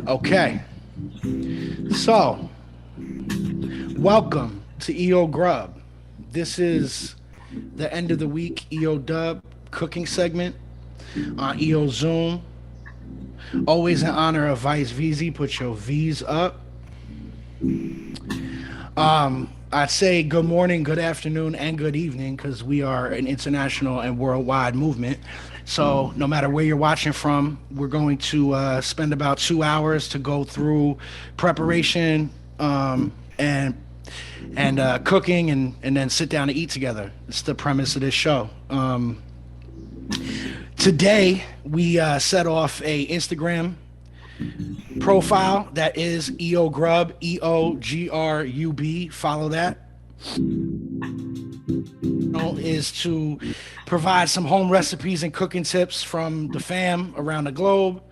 Okay, so welcome to E-O-Grub. This is the end of the week E-O-Dub cooking segment on E-O Zoom. Always in honor of Vice VZ. Put your V's up. I'd say good morning, good afternoon, and good evening because we are an international and worldwide movement. So no matter where you're watching from, we're going to spend about 2 hours to go through preparation and cooking and then sit down to eat together. It's the premise of this show. Today we set off a Instagram profile that is E-O-Grub, E-O-G-R-U-B. Follow that. Is to provide some home recipes and cooking tips from the fam around the globe.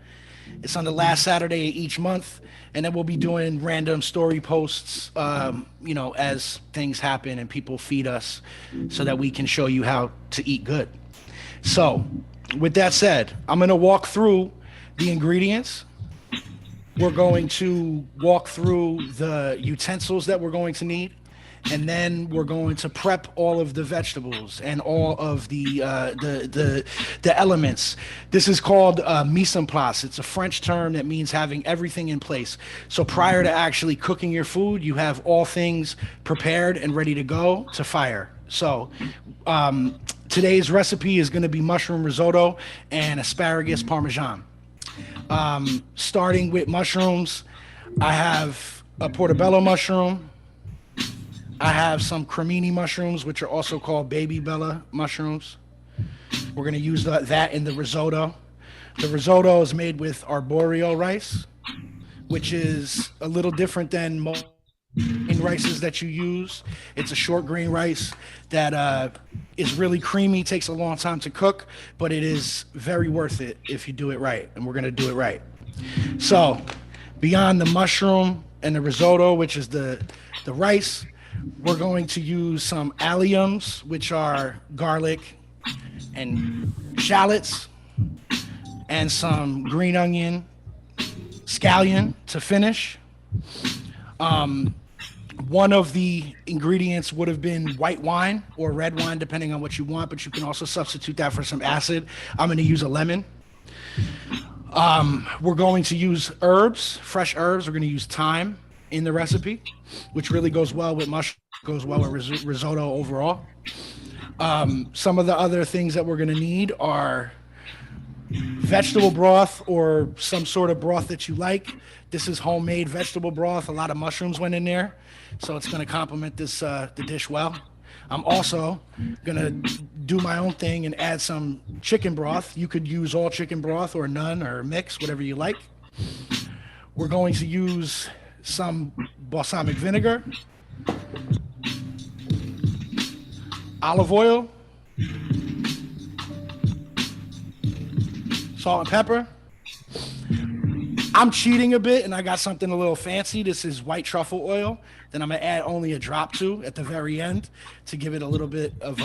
It's on the last Saturday of each month, and then we'll be doing random story posts, as things happen and people feed us so that we can show you how to eat good. So, with that said, I'm going to walk through the ingredients. We're going to walk through the utensils that we're going to need, and then we're going to prep all of the vegetables and all of the elements. This is called mise en place. It's a French term that means having everything in place. So prior to actually cooking your food, you have all things prepared and ready to go to fire. So today's recipe is going to be mushroom risotto and asparagus parmesan. Starting with mushrooms, I have a portobello mushroom. I have some cremini mushrooms, which are also called baby bella mushrooms. We're going to use that in the risotto. The risotto is made with arborio rice, which is a little different than most rices that you use. It's a short grain rice that is really creamy, takes a long time to cook, but it is very worth it if you do it right, and we're going to do it right. So beyond the mushroom and the risotto, which is the rice, we're going to use some alliums, which are garlic and shallots, and some green onion, scallion to finish. One of the ingredients would have been white wine or red wine, depending on what you want, but you can also substitute that for some acid. I'm going to use a lemon. We're going to use herbs, fresh herbs. We're going to use thyme in the recipe, which really goes well with mushroom, goes well with risotto overall. Some of the other things that we're going to need are vegetable broth or some sort of broth that you like. This is homemade vegetable broth. A lot of mushrooms went in there, so it's going to complement the dish well. I'm also going to do my own thing and add some chicken broth. You could use all chicken broth or none or mix, whatever you like. We're going to use some balsamic vinegar, olive oil, salt and pepper. I'm cheating a bit and I got something a little fancy. This is white truffle oil that I'm gonna add only a drop to at the very end to give it a little bit of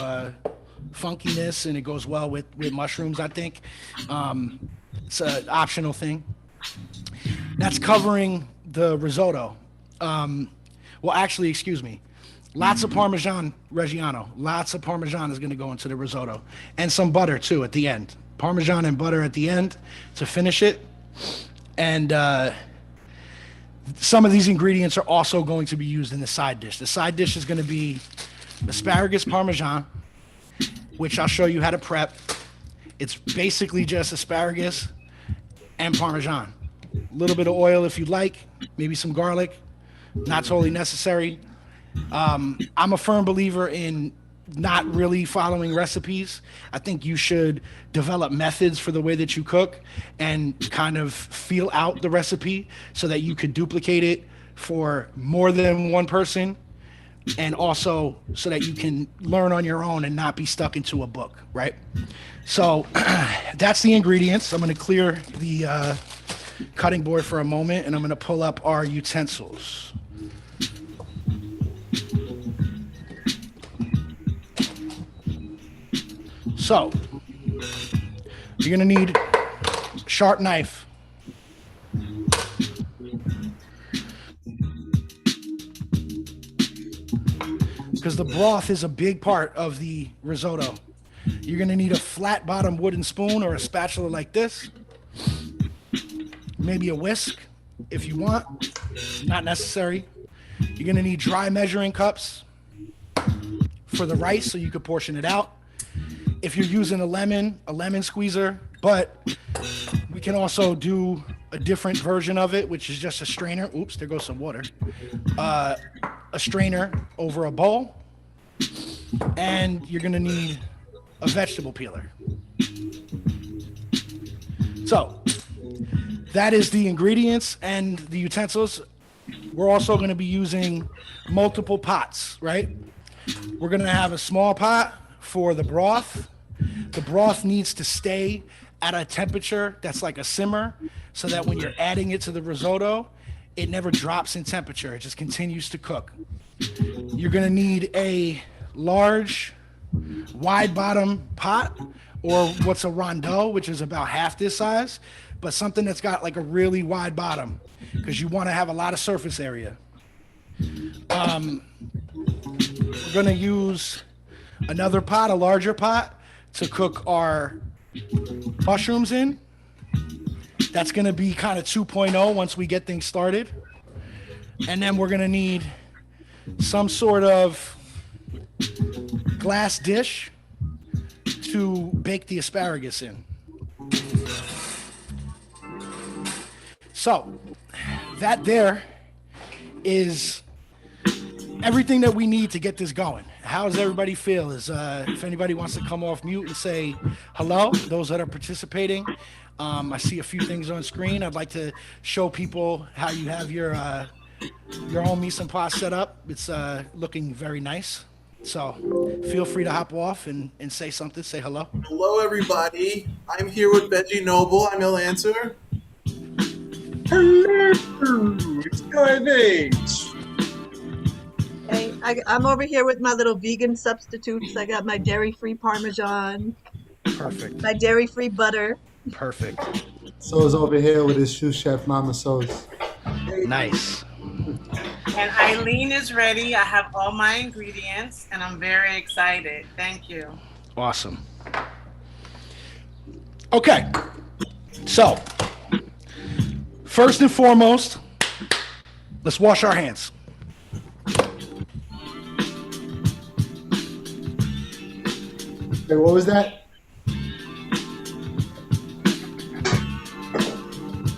funkiness, and it goes well with mushrooms, I think. It's an optional thing. That's covering the risotto. Excuse me. Lots of Parmesan Reggiano. Lots of Parmesan is going to go into the risotto. And some butter, too, at the end. Parmesan and butter at the end to finish it. And some of these ingredients are also going to be used in the side dish. The side dish is going to be asparagus Parmesan, which I'll show you how to prep. It's basically just asparagus and Parmesan. A little bit of oil if you like, maybe some garlic. Not totally necessary. I'm a firm believer in not really following recipes. I think you should develop methods for the way that you cook and kind of feel out the recipe so that you could duplicate it for more than one person, and also so that you can learn on your own and not be stuck into a book, right? So that's the ingredients. I'm going to clear the cutting board for a moment, and I'm going to pull up our utensils. So you're going to need sharp knife. Because the broth is a big part of the risotto. You're gonna need a flat bottom wooden spoon or a spatula like this. Maybe a whisk if you want, not necessary. You're gonna need dry measuring cups for the rice so you could portion it out. If you're using a lemon squeezer, but we can also do a different version of it, which is just a strainer. Oops, there goes some water. A strainer over a bowl, and you're gonna need a vegetable peeler. So that is the ingredients and the utensils. We're also gonna be using multiple pots, right? We're gonna have a small pot for the broth. The broth needs to stay at a temperature that's like a simmer, so that when you're adding it to the risotto, it never drops in temperature. It just continues to cook. You're gonna need a large, wide bottom pot, or what's a rondeau, which is about half this size, but something that's got like a really wide bottom, because you want to have a lot of surface area. We're gonna use another pot, a larger pot, to cook our mushrooms in. That's gonna be kind of 2.0 once we get things started. And then we're gonna need some sort of glass dish to bake the asparagus in. So that there is everything that we need to get this going. How does everybody feel? If anybody wants to come off mute and say hello, those that are participating. I see a few things on screen. I'd like to show people how you have your own mise en place set up. It's looking very nice. So feel free to hop off and say something. Say hello. Hello, everybody. I'm here with Veggie Noble. I'm Il Answer. Hello, it's H. Hey, I'm over here with my little vegan substitutes. I got my dairy-free Parmesan, Perfect. my dairy-free butter. Perfect. So's over here with his shoe chef, Mama So's. Nice. And Eileen is ready. I have all my ingredients, and I'm very excited. Thank you. Awesome. Okay. So, first and foremost, let's wash our hands. Hey, what was that?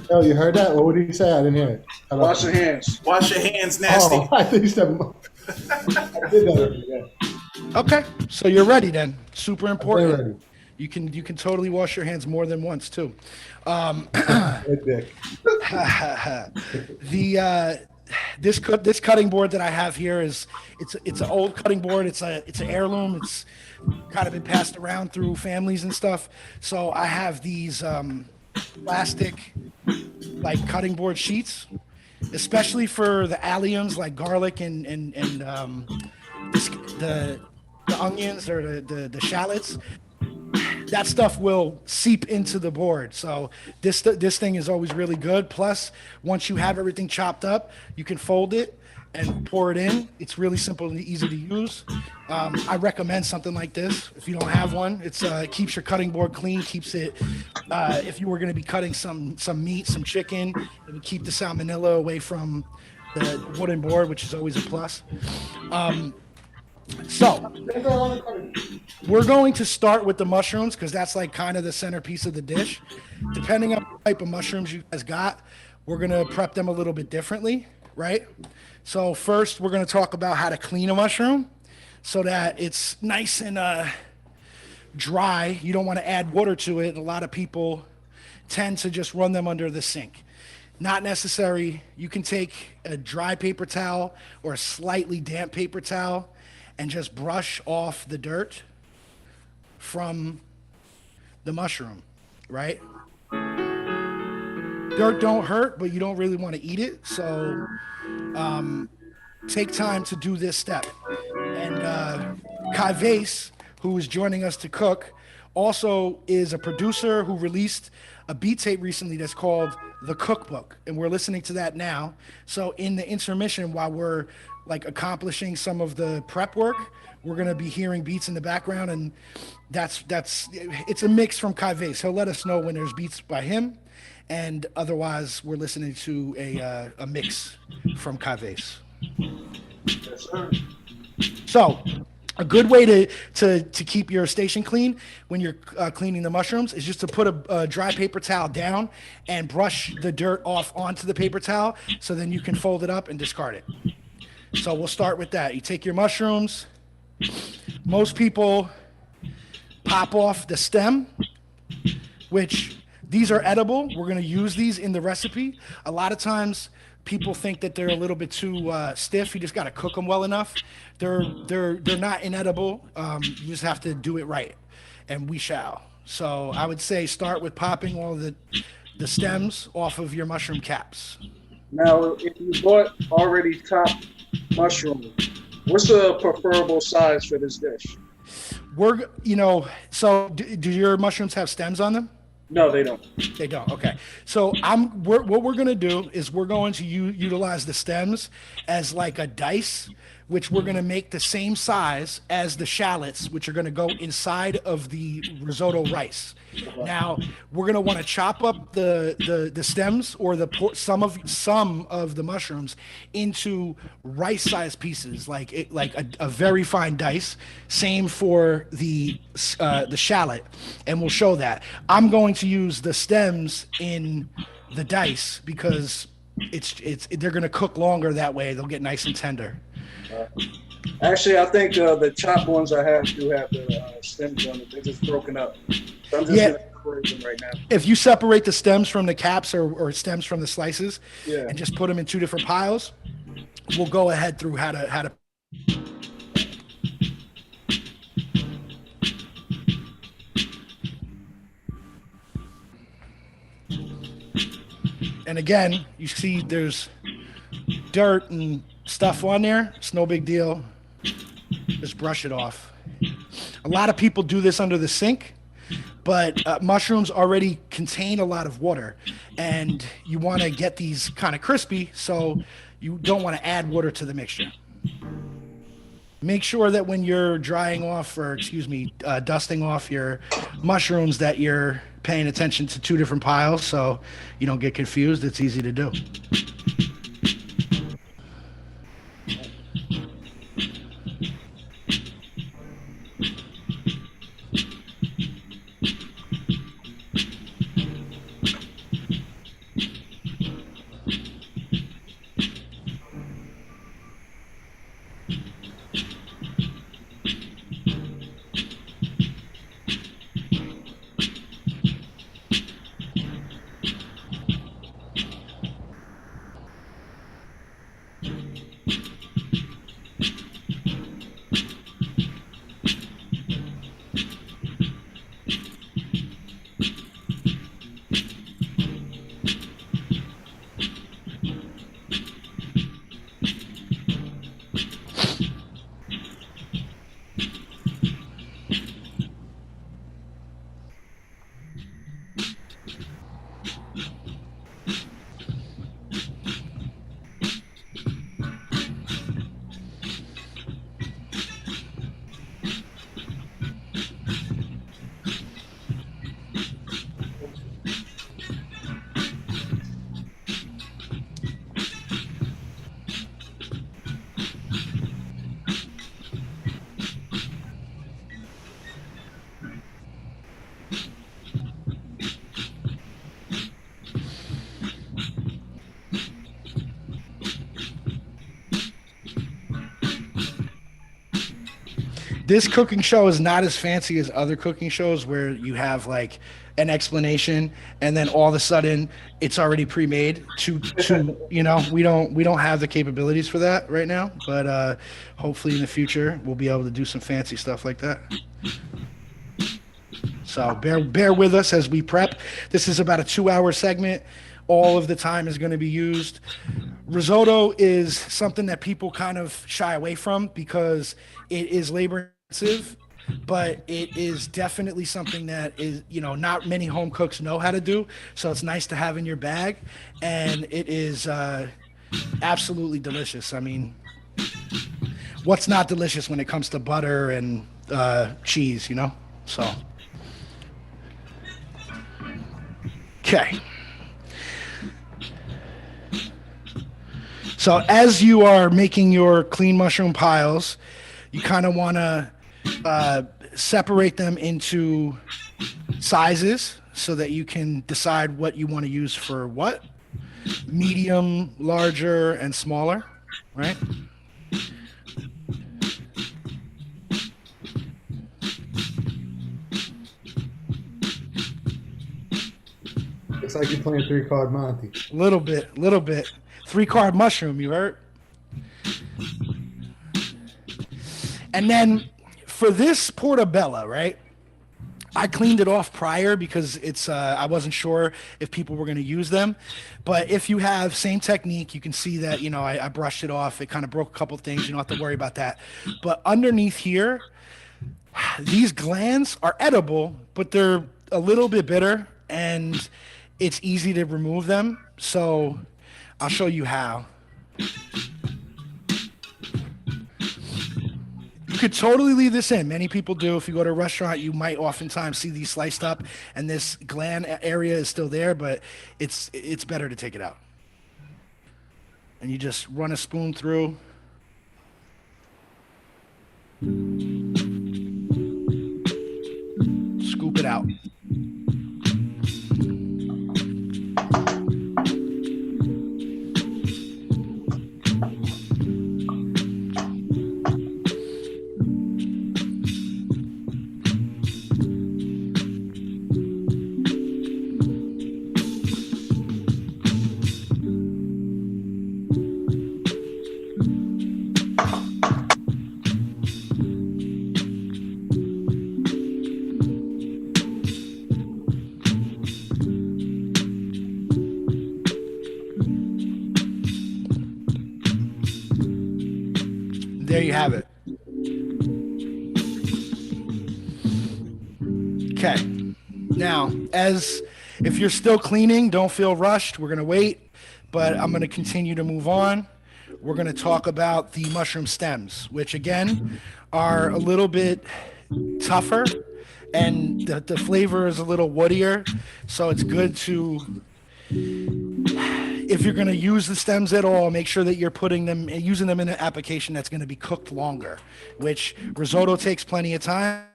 Oh, you heard that? What did he say? I didn't hear it. Wash your hands. Wash your hands, nasty. Oh, I think you said. I did that already, yeah. Okay, so you're ready then. Super important. ready. You can totally wash your hands more than once too. Hey, Dick. This cutting board that I have here is it's an old cutting board. It's an heirloom. It's kind of been passed around through families and stuff. So I have these plastic like cutting board sheets, especially for the alliums like garlic and the onions or the shallots. That stuff will seep into the board. So this thing is always really good. Plus, once you have everything chopped up, you can fold it and pour it in. It's really simple and easy to use. I recommend something like this. If you don't have one, it keeps your cutting board clean, keeps it, if you were gonna be cutting some meat, some chicken, it would keep the salmonella away from the wooden board, which is always a plus. So we're going to start with the mushrooms because that's like kind of the centerpiece of the dish. Depending on the type of mushrooms you guys got, we're going to prep them a little bit differently, right? So first we're going to talk about how to clean a mushroom so that it's nice and dry. You don't want to add water to it. A lot of people tend to just run them under the sink. Not necessary. You can take a dry paper towel or a slightly damp paper towel and just brush off the dirt from the mushroom, right? Dirt don't hurt, but you don't really want to eat it. So take time to do this step. And Kai Vase, who is joining us to cook, also is a producer who released a beat tape recently that's called The Cookbook, and we're listening to that now. So in the intermission, while we're like accomplishing some of the prep work, we're gonna be hearing beats in the background, and that's it's a mix from Kai Vase. He'll let us know when there's beats by him, and otherwise we're listening to a mix from Kai Vase. Yes, sir. So, a good way to keep your station clean when you're cleaning the mushrooms is just to put a dry paper towel down and brush the dirt off onto the paper towel, so then you can fold it up and discard it. So we'll start with that. You take your mushrooms. Most people pop off the stem, which these are edible. We're going to use these in the recipe. A lot of times people think that they're a little bit too stiff. You just got to cook them well enough. They're not inedible. You just have to do it right, and we shall. So I would say start with popping all the stems off of your mushroom caps. Now, if you bought already chopped mushroom, what's the preferable size for this dish? So do your mushrooms have stems on them? No, they don't. They don't. Okay. So what we're going to do is we're going to utilize the stems as like a dice, which we're going to make the same size as the shallots, which are going to go inside of the risotto rice. Now we're going to want to chop up the stems or some of the mushrooms into rice-sized pieces, like a very fine dice. Same for the shallot, and we'll show that. I'm going to use the stems in the dice because they're going to cook longer that way. They'll get nice and tender. Actually, I think the chopped ones I have do have the stems on it. They're just broken up. So I'm just going to separate them right now. If you separate the stems from the caps or stems from the slices, Yeah. and just put them in two different piles, we'll go ahead through how to. And again, you see there's dirt and stuff on there. It's no big deal. Just brush it off. A lot of people do this under the sink, but mushrooms already contain a lot of water, and you want to get these kind of crispy, so you don't want to add water to the mixture. Make sure that when you're dusting off your mushrooms, that you're paying attention to two different piles so you don't get confused. It's easy to do. This cooking show is not as fancy as other cooking shows where you have like an explanation and then all of a sudden it's already pre-made we don't have the capabilities for that right now, but hopefully in the future we'll be able to do some fancy stuff like that. So bear with us as we prep. This is about a 2-hour segment. All of the time is going to be used. Risotto is something that people kind of shy away from because it is labor intensive. but it is definitely something that is, not many home cooks know how to do. So it's nice to have in your bag, and it is absolutely delicious. I mean, what's not delicious when it comes to butter and cheese, So, okay. So as you are making your clean mushroom piles, you kind of want to separate them into sizes so that you can decide what you want to use for what. Medium, larger, and smaller, right? It's like you're playing 3-card Monty. Little bit. 3-card mushroom, you heard? And then for this portobello, right? I cleaned it off prior because it's I wasn't sure if people were going to use them. But if you have same technique, you can see that, I brushed it off. It kind of broke a couple things. You don't have to worry about that. But underneath here, these glands are edible, but they're a little bit bitter, and it's easy to remove them. So I'll show you how. You could totally leave this in. Many people do. If you go to a restaurant, you might oftentimes see these sliced up, and this gland area is still there, but it's better to take it out. And you just run a spoon through. Scoop it out. There you have it. Okay. Now, if you're still cleaning, don't feel rushed. We're going to wait, but I'm going to continue to move on. We're going to talk about the mushroom stems, which again are a little bit tougher, and the flavor is a little woodier. So it's good to, if you're going to use the stems at all, make sure that you're using them in an application that's going to be cooked longer, which risotto takes plenty of time.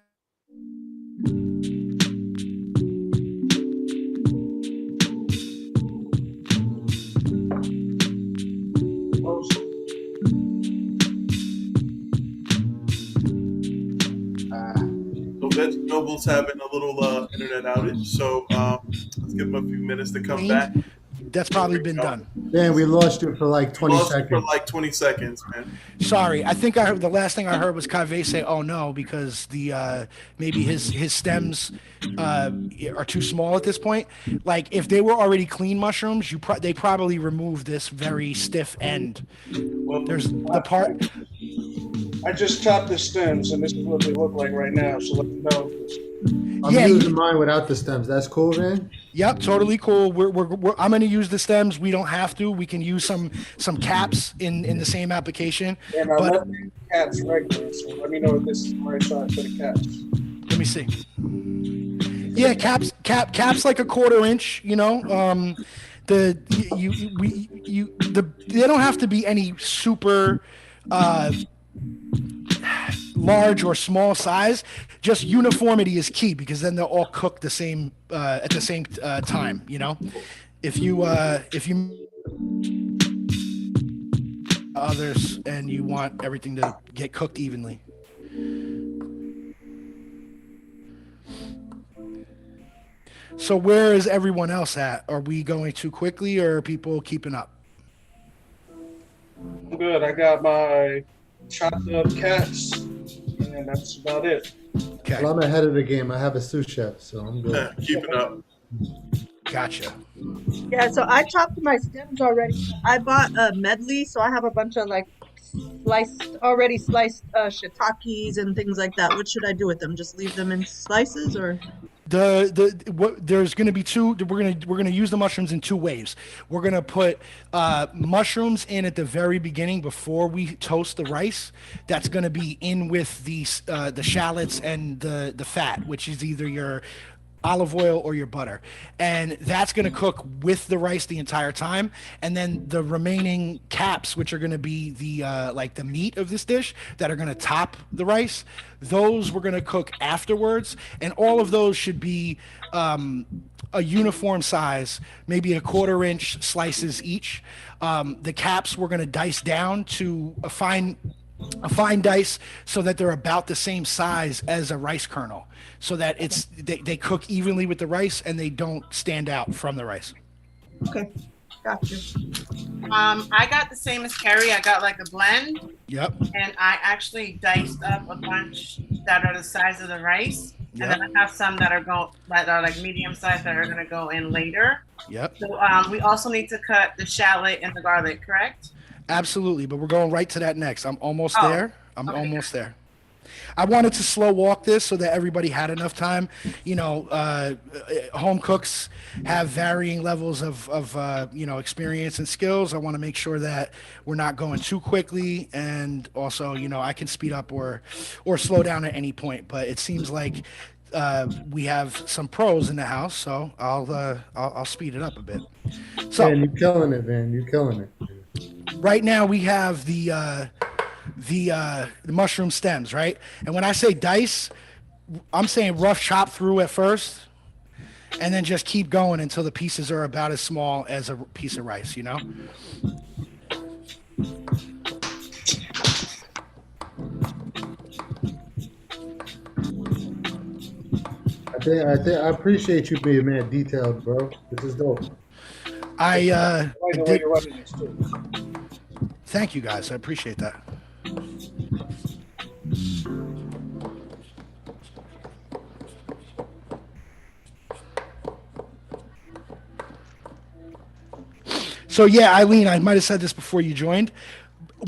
Noble's having a little internet outage, so let's give him a few minutes to come back. That's probably been done. Man, we lost you for like 20 seconds. For like 20 seconds, man. Sorry, I think the last thing I heard was Kaveh say, "Oh no," because maybe his stems are too small at this point. Like if they were already clean mushrooms, they probably removed this very stiff end. Well, There's the part. I just chopped the stems, and this is what they look like right now. So let me know. I'm using mine without the stems. That's cool, man. Yep, totally cool. I'm going to use the stems. We don't have to. We can use some caps in the same application. And I left the caps regular, so let me know if this is the right size for the caps. Let me see. Yeah, caps like a 1/4 inch. They don't have to be any super large or small size. Just uniformity is key, because then they'll all cook the same at the same time. If you others and you want everything to get cooked evenly. So where is everyone else at? Are we going too quickly, or are people keeping up? I'm good. I got my chopped up caps, and that's about it. Okay. Well, I'm ahead of the game. I have a sous chef, so I'm good. Keep it up. Gotcha. Yeah, so I chopped my stems already. I bought a medley, so I have a bunch of like already sliced shiitakes and things like that. What should I do with them? Just leave them in slices, or? There's going to be two. We're gonna use the mushrooms in two ways. We're gonna put mushrooms in at the very beginning before we toast the rice. That's going to be in with the shallots and the fat, which is either your olive oil or your butter, and that's going to cook with the rice the entire time. And then the remaining caps, which are going to be the like the meat of this dish that are going to top the rice, those we're going to cook afterwards. And all of those should be a uniform size, maybe 1/4 inch slices each. The caps we're going to dice down to a fine dice so that they're about the same size as a rice kernel, so that they cook evenly with the rice and they don't stand out from the rice. Okay, got you. I got the same as Carrie. I got like a blend. Yep. And I actually diced up a bunch that are the size of the rice. Yep. And then I have some that are like medium size that are going to go in later. Yep. So we also need to cut the shallot and the garlic, correct? Absolutely, but we're going right to that next. I'm almost there. I'm okay. almost there. I wanted to slow walk this so that everybody had enough time. You know, home cooks have varying levels of experience and skills. I want to make sure that we're not going too quickly, and also, I can speed up or slow down at any point. But it seems like we have some pros in the house, so I'll speed it up a bit. So, Man, you're killing it, man. You're killing it. right now we have the mushroom stems, right? And when I say dice, I'm saying rough chop through at first, and then just keep going until the pieces are about as small as a piece of rice, I appreciate you being mad detailed, bro. This is dope. I like the way did- you're running this too. Thank you guys. I appreciate that. So yeah, Eileen, I might have said this before you joined.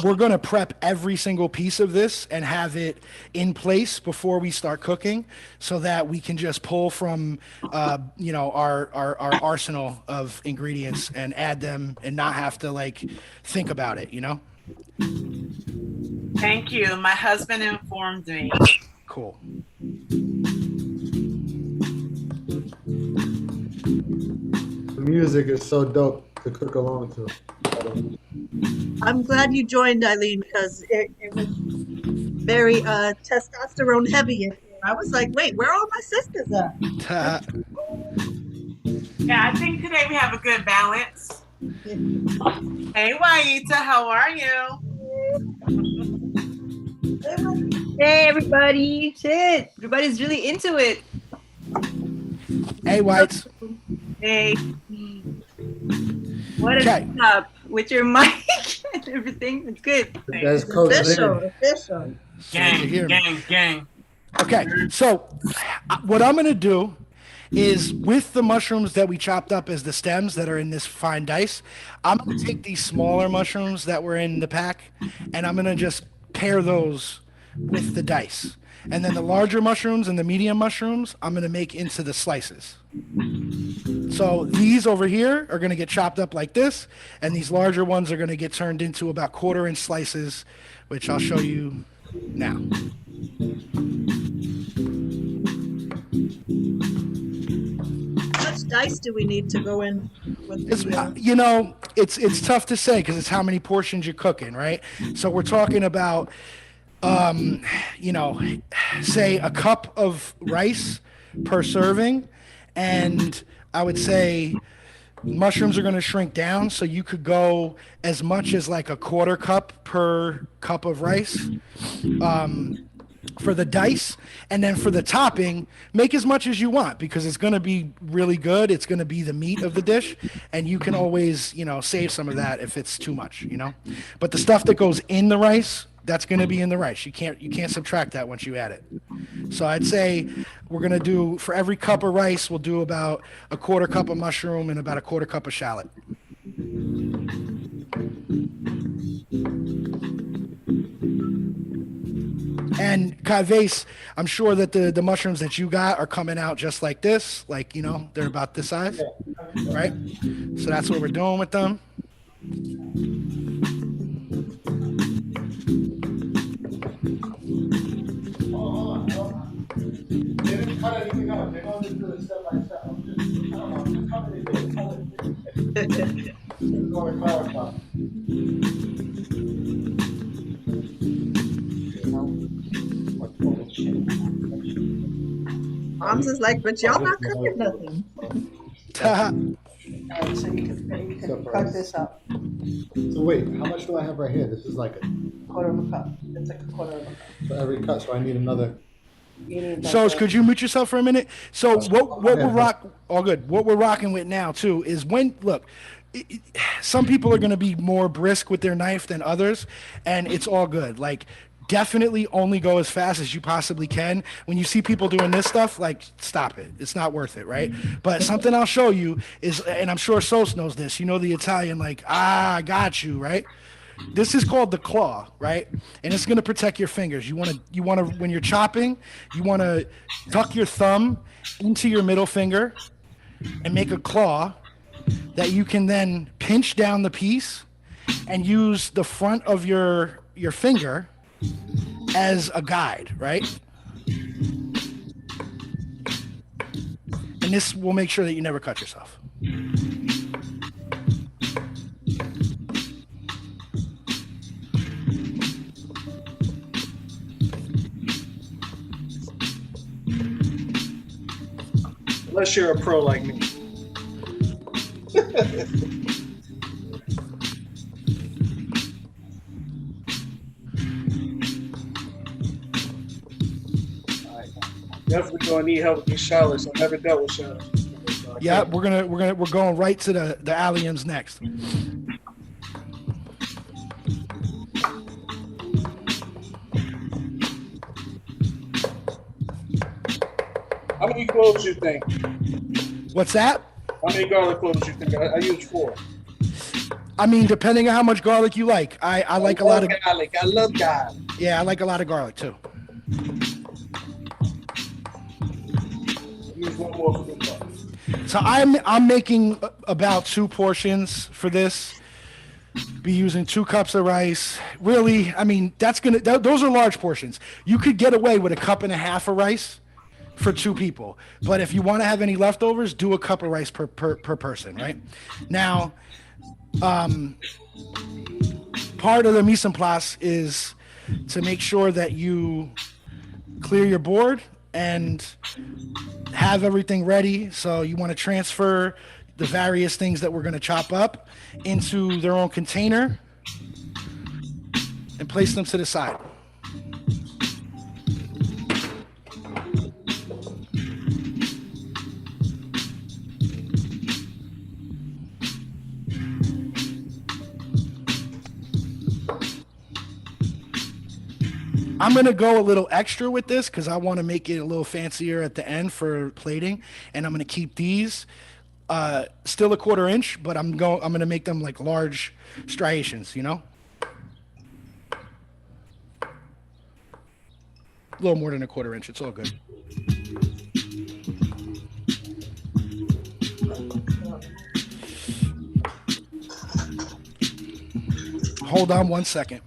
We're going to prep every single piece of this and have it in place before we start cooking, so that we can just pull from, our arsenal of ingredients and add them and not have to think about it, Thank you. My husband informed me. Cool. The music is so dope to cook along to. I'm glad you joined, Eileen, because it was very testosterone heavy in here. I was like, wait, where are all my sisters at? Yeah, I think today we have a good balance. Hey, Waita, how are you? Hey everybody! Shit, everybody's really into it. Hey, Whites. Hey. What a Okay. setup with your mic and everything. It's good. That's Coach Official, Lynn. official. Gang. Okay, so what I'm going to do is, with the mushrooms that we chopped up as the stems that are in this fine dice, I'm going to take these smaller mushrooms that were in the pack, and I'm going to just pair those with the dice. And then the larger mushrooms and the medium mushrooms, I'm going to make into the slices. So these over here are going to get chopped up like this, and these larger ones are going to get turned into about 1/4 inch slices, which I'll show you now. How much dice do we need to go in with It's, the, it's tough to say because it's how many portions you're cooking, right? So we're talking about, say a cup of rice per serving, and I would say mushrooms are going to shrink down, so you could go as much as like a 1/4 cup per cup of rice. For the dice, and then for the topping, make as much as you want, because it's going to be really good. It's going to be the meat of the dish, and you can always, save some of that if it's too much, But the stuff that goes in the rice, that's going to be in the rice. You can't subtract that once you add it. So I'd say we're going to do, for every cup of rice, we'll do about a 1/4 cup of mushroom and about a 1/4 cup of shallot. And Vase, I'm sure that the mushrooms that you got are coming out just like this, like, you know, they're about this size, right? So that's what we're doing with them. They didn't cut anything out. They're going to do it step by step. I'm just, I don't know, just cut it. I'm going to clarify. Moms is like, but y'all not cooking nothing. And so you can cut this up, So wait, how much do I have right here? This is like a, quarter of a cup. It's like a quarter of a cup. for every cut, so I need another. You need So like could you mute yourself for a minute? So what we're rocking with now too is when look, some people are going to be more brisk with their knife than others, and it's all good. Like definitely only go as fast as you possibly can. When you see people doing this stuff, like stop it. It's not worth it, right? But something I'll show you is, and I'm sure Sos knows this. You know the Italian like I got you, right? This is called the claw, right? And it's going to protect your fingers. You want to when you're chopping, you want to tuck your thumb into your middle finger and make a claw that you can then pinch down the piece and use the front of your finger as a guide, right? And this will make sure that you never cut yourself. Unless you're a pro like me. Definitely gonna need help with these shallots. I've never dealt with shallots. Yeah, we're going right to the alliums next. How many cloves you think? What's that? How many garlic cloves you think? I use 4. I mean, depending on how much garlic you like. I like a lot of garlic. I love garlic. Yeah, I like a lot of garlic too. Use 1 more for the garlic. So I'm making about 2 portions for this. Be using 2 cups of rice. Really, I mean, those are large portions. You could get away with a cup and a half of rice for 2 people. But if you want to have any leftovers, do a cup of rice per person, right? Now, part of the mise en place is to make sure that you clear your board and have everything ready. So you want to transfer the various things that we're going to chop up into their own container and place them to the side. I'm going to go a little extra with this because I want to make it a little fancier at the end for plating. And I'm going to keep these still a 1/4 inch, but I'm going to make them like large striations, you know? A little more than a 1/4 inch. It's all good. Hold on 1 second.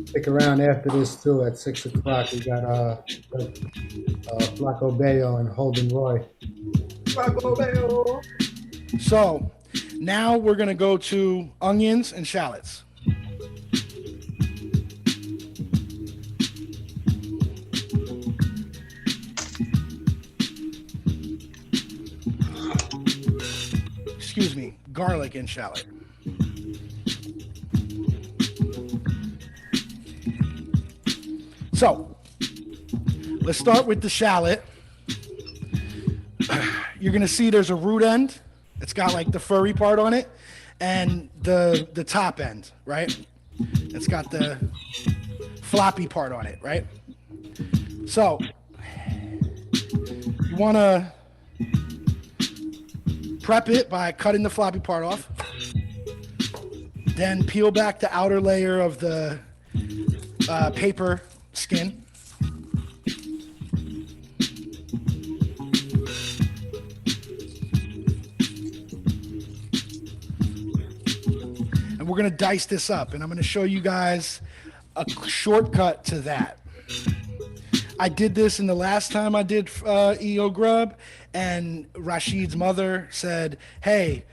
Stick around after this too. At 6 o'clock, we got Flaco Bayo and Holden Roy. Flaco Bayo. So now we're going to go to onions and shallots. Excuse me, garlic and shallot. So let's start with the shallot. You're going to see there's a root end. It's got like the furry part on it and the top end, right? It's got the floppy part on it, right? So you want to prep it by cutting the floppy part off. Then peel back the outer layer of the paper skin. And we're going to dice this up, and I'm going to show you guys a shortcut to that. I did this in the last time I did E-O-Grub, and Rashid's mother said, hey,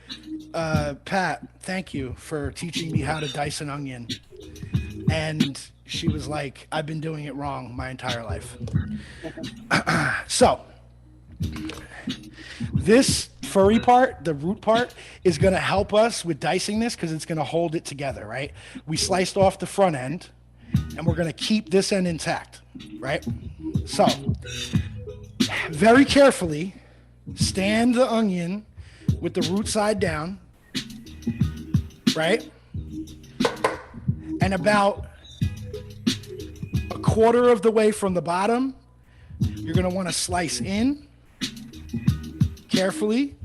Pat, thank you for teaching me how to dice an onion. And she was like, I've been doing it wrong my entire life. So this furry part, the root part, is going to help us with dicing this because it's going to hold it together, right? We sliced off the front end, and we're going to keep this end intact, right? So very carefully stand the onion with the root side down, right? And about a quarter of the way from the bottom, you're going to want to slice in carefully,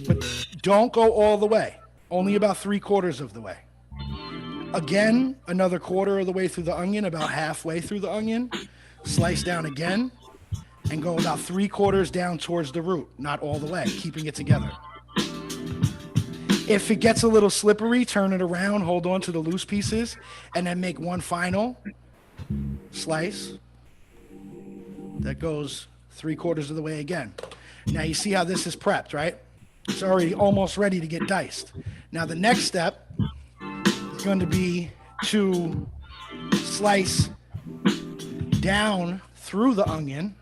but don't go all the way, only about 3/4 of the way. Again, another quarter of the way through the onion, about halfway through the onion, slice down again, and go about 3/4 down towards the root, not all the way, keeping it together. If it gets a little slippery, turn it around, hold on to the loose pieces, and then make one final slice that goes 3/4 of the way again. Now you see how this is prepped, right? It's already almost ready to get diced. Now the next step is going to be to slice down through the onion.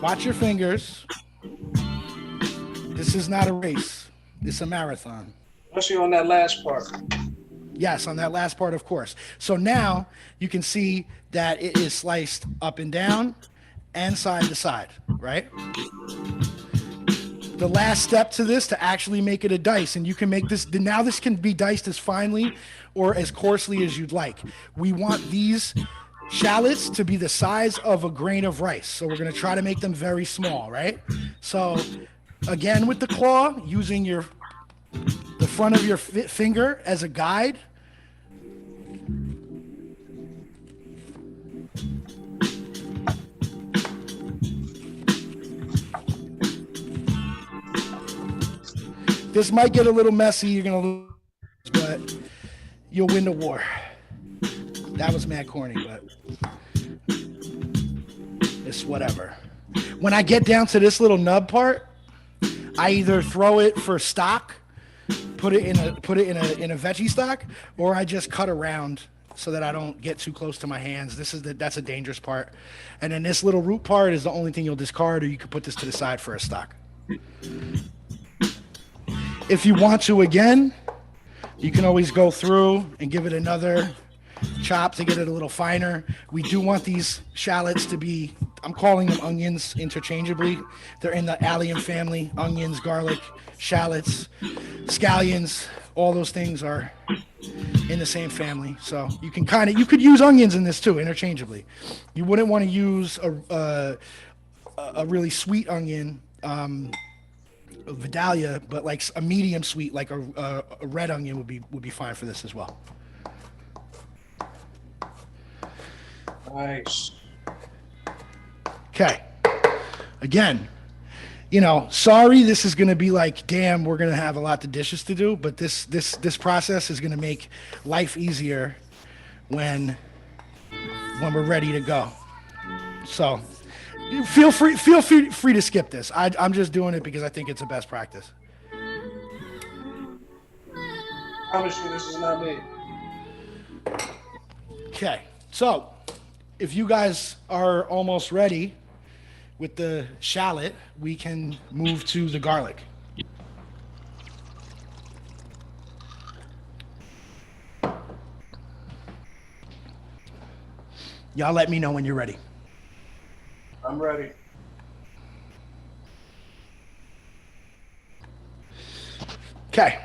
Watch your fingers. This is not a race. It's a marathon. Especially on that last part. Yes, on that last part, of course. So now you can see that it is sliced up and down and side to side, right? The last step to this to actually make it a dice, and you can make this, now this can be diced as finely or as coarsely as you'd like. We want these shallots to be the size of a grain of rice. So we're going to try to make them very small, right? So again, with the claw, using the front of your finger as a guide. This might get a little messy. You're going to lose, but you'll win the war. That was mad corny, but it's whatever. When I get down to this little nub part, I either throw it for stock, put it in a veggie stock, or I just cut around so that I don't get too close to my hands. That's a dangerous part. And then this little root part is the only thing you'll discard, or you could put this to the side for a stock. If you want to, again, you can always go through and give it another chop to get it a little finer. We do want these shallots to be, I'm calling them onions interchangeably. They're in the allium family: onions, garlic, shallots, scallions. All those things are in the same family. So you could use onions in this too, interchangeably. You wouldn't want to use a really sweet onion, Vidalia, but like a medium sweet, like a red onion would be fine for this as well. Nice. Okay. Again, sorry, this is going to be like, damn, we're going to have a lot of dishes to do, but this process is going to make life easier when we're ready to go. So feel free to skip this. I'm just doing it because I think it's the best practice. I promise you, this is not me. Okay. So if you guys are almost ready with the shallot, we can move to the garlic. Y'all let me know when you're ready. I'm ready. Okay.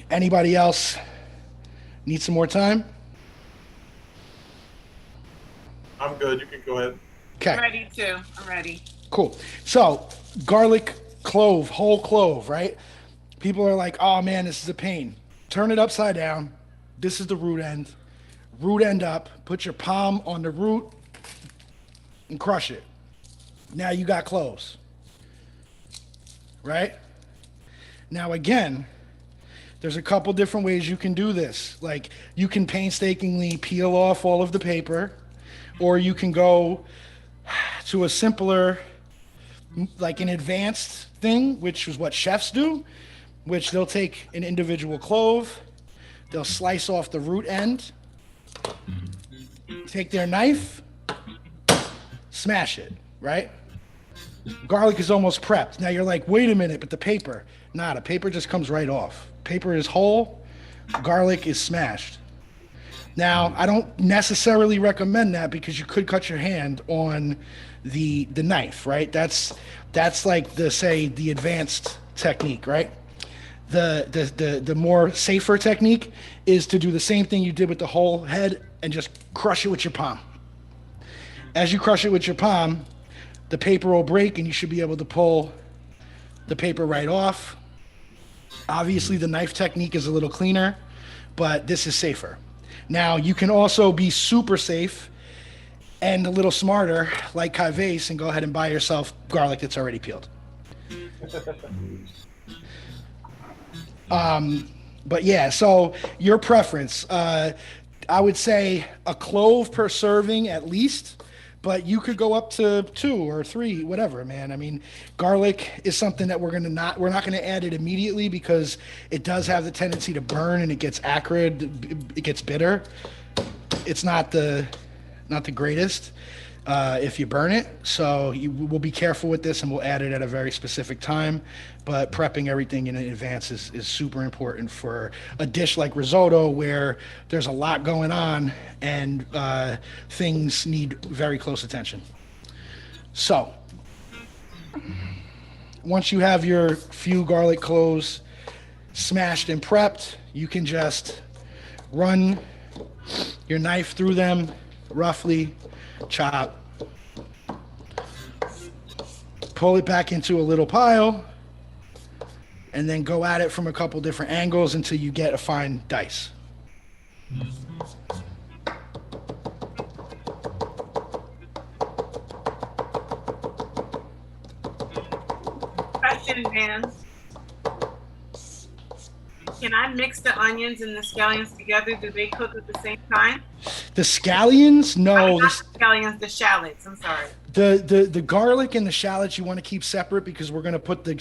Anybody else need some more time? I'm good. You can go ahead. Okay. I'm ready too. I'm ready. Cool. So, garlic clove, whole clove, right? People are like, oh man, this is a pain. Turn it upside down. This is the root end. Root end up. Put your palm on the root and crush it. Now you got cloves. Right? Now, again, there's a couple different ways you can do this. Like, you can painstakingly peel off all of the paper, or you can go to a simpler, like an advanced thing, which is what chefs do, which they'll take an individual clove, they'll slice off the root end, take their knife, smash it, right? Garlic is almost prepped. Now you're like, wait a minute, but the paper. Nah, the paper just comes right off. Paper is whole, garlic is smashed. Now, I don't necessarily recommend that because you could cut your hand on the knife, right? That's like the advanced technique, right? The more safer technique is to do the same thing you did with the whole head and just crush it with your palm. As you crush it with your palm, the paper will break and you should be able to pull the paper right off. Obviously, the knife technique is a little cleaner, but this is safer. Now, you can also be super safe and a little smarter, like Kaives, and go ahead and buy yourself garlic that's already peeled. But yeah, so your preference. I would say a clove per serving at least, but you could go up to 2 or 3, whatever, man. I mean, garlic is something that we're not gonna add it immediately because it does have the tendency to burn and it gets acrid, it gets bitter. It's not the greatest if you burn it. So we'll be careful with this and we'll add it at a very specific time. But prepping everything in advance is super important for a dish like risotto where there's a lot going on and things need very close attention. So once you have your few garlic cloves smashed and prepped, you can just run your knife through them roughly, chop, pull it back into a little pile, and then go at it from a couple different angles until you get a fine dice. Question, Dan. Can I mix the onions and the scallions together? Do they cook at the same time? The scallions? No. Not the scallions, the shallots. I'm sorry. The garlic and the shallots you want to keep separate because we're going to put the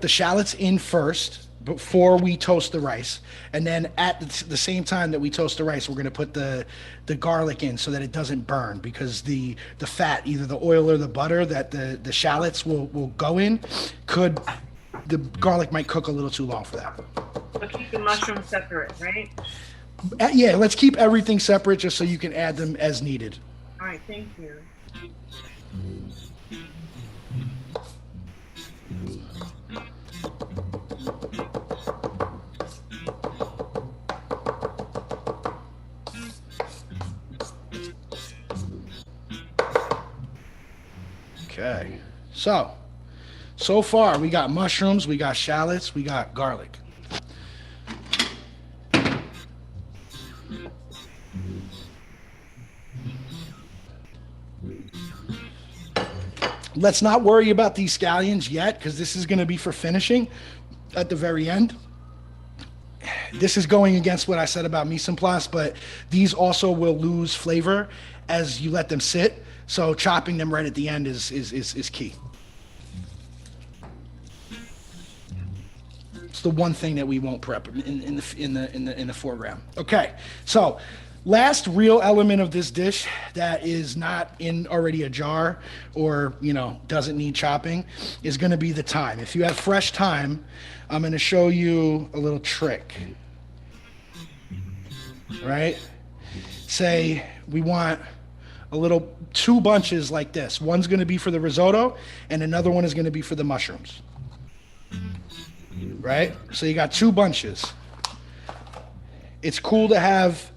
shallots in first before we toast the rice, and then at the same time that we toast the rice, we're going to put the garlic in so that it doesn't burn because the fat, either the oil or the butter that the shallots will go in, the garlic might cook a little too long for that. But keep the mushrooms separate, right? Yeah, let's keep everything separate just so you can add them as needed. All right, thank you. Okay, so far we got mushrooms, we got shallots, we got garlic. Let's not worry about these scallions yet because this is going to be for finishing at the very end. This is going against what I said about mise en place, but these also will lose flavor as you let them sit. So chopping them right at the end is key. It's the one thing that we won't prep in the foreground. Okay, so last real element of this dish that is not in already a jar or doesn't need chopping is going to be the thyme. If you have fresh thyme, I'm going to show you a little trick. Right? Say we want two bunches like this. One's going to be for the risotto, and another one is going to be for the mushrooms. Right? So you got two bunches. It's cool to have,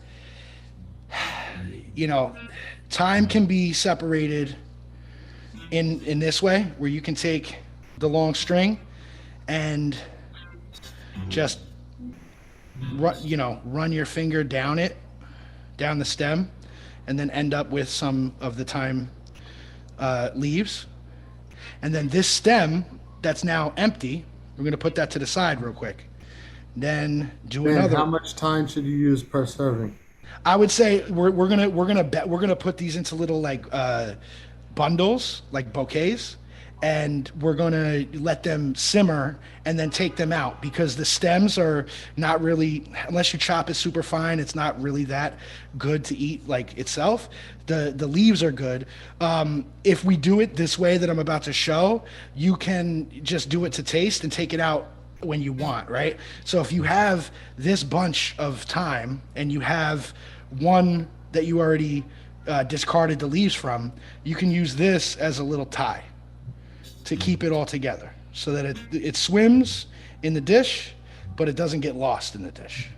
thyme can be separated in this way, where you can take the long string and just run your finger down the stem, and then end up with some of the thyme leaves. And then this stem that's now empty, we're going to put that to the side real quick. Then do another. How much thyme should you use per serving? I would say we're gonna put these into little like bundles, like bouquets, and we're gonna let them simmer and then take them out, because the stems are not really, unless you chop it super fine, it's not really that good to eat like itself. The leaves are good. If we do it this way that I'm about to show, you can just do it to taste and take it out when you want, right? So if you have this bunch of thyme and you have one that you already discarded the leaves from, you can use this as a little tie to keep it all together, so that it swims in the dish, but it doesn't get lost in the dish.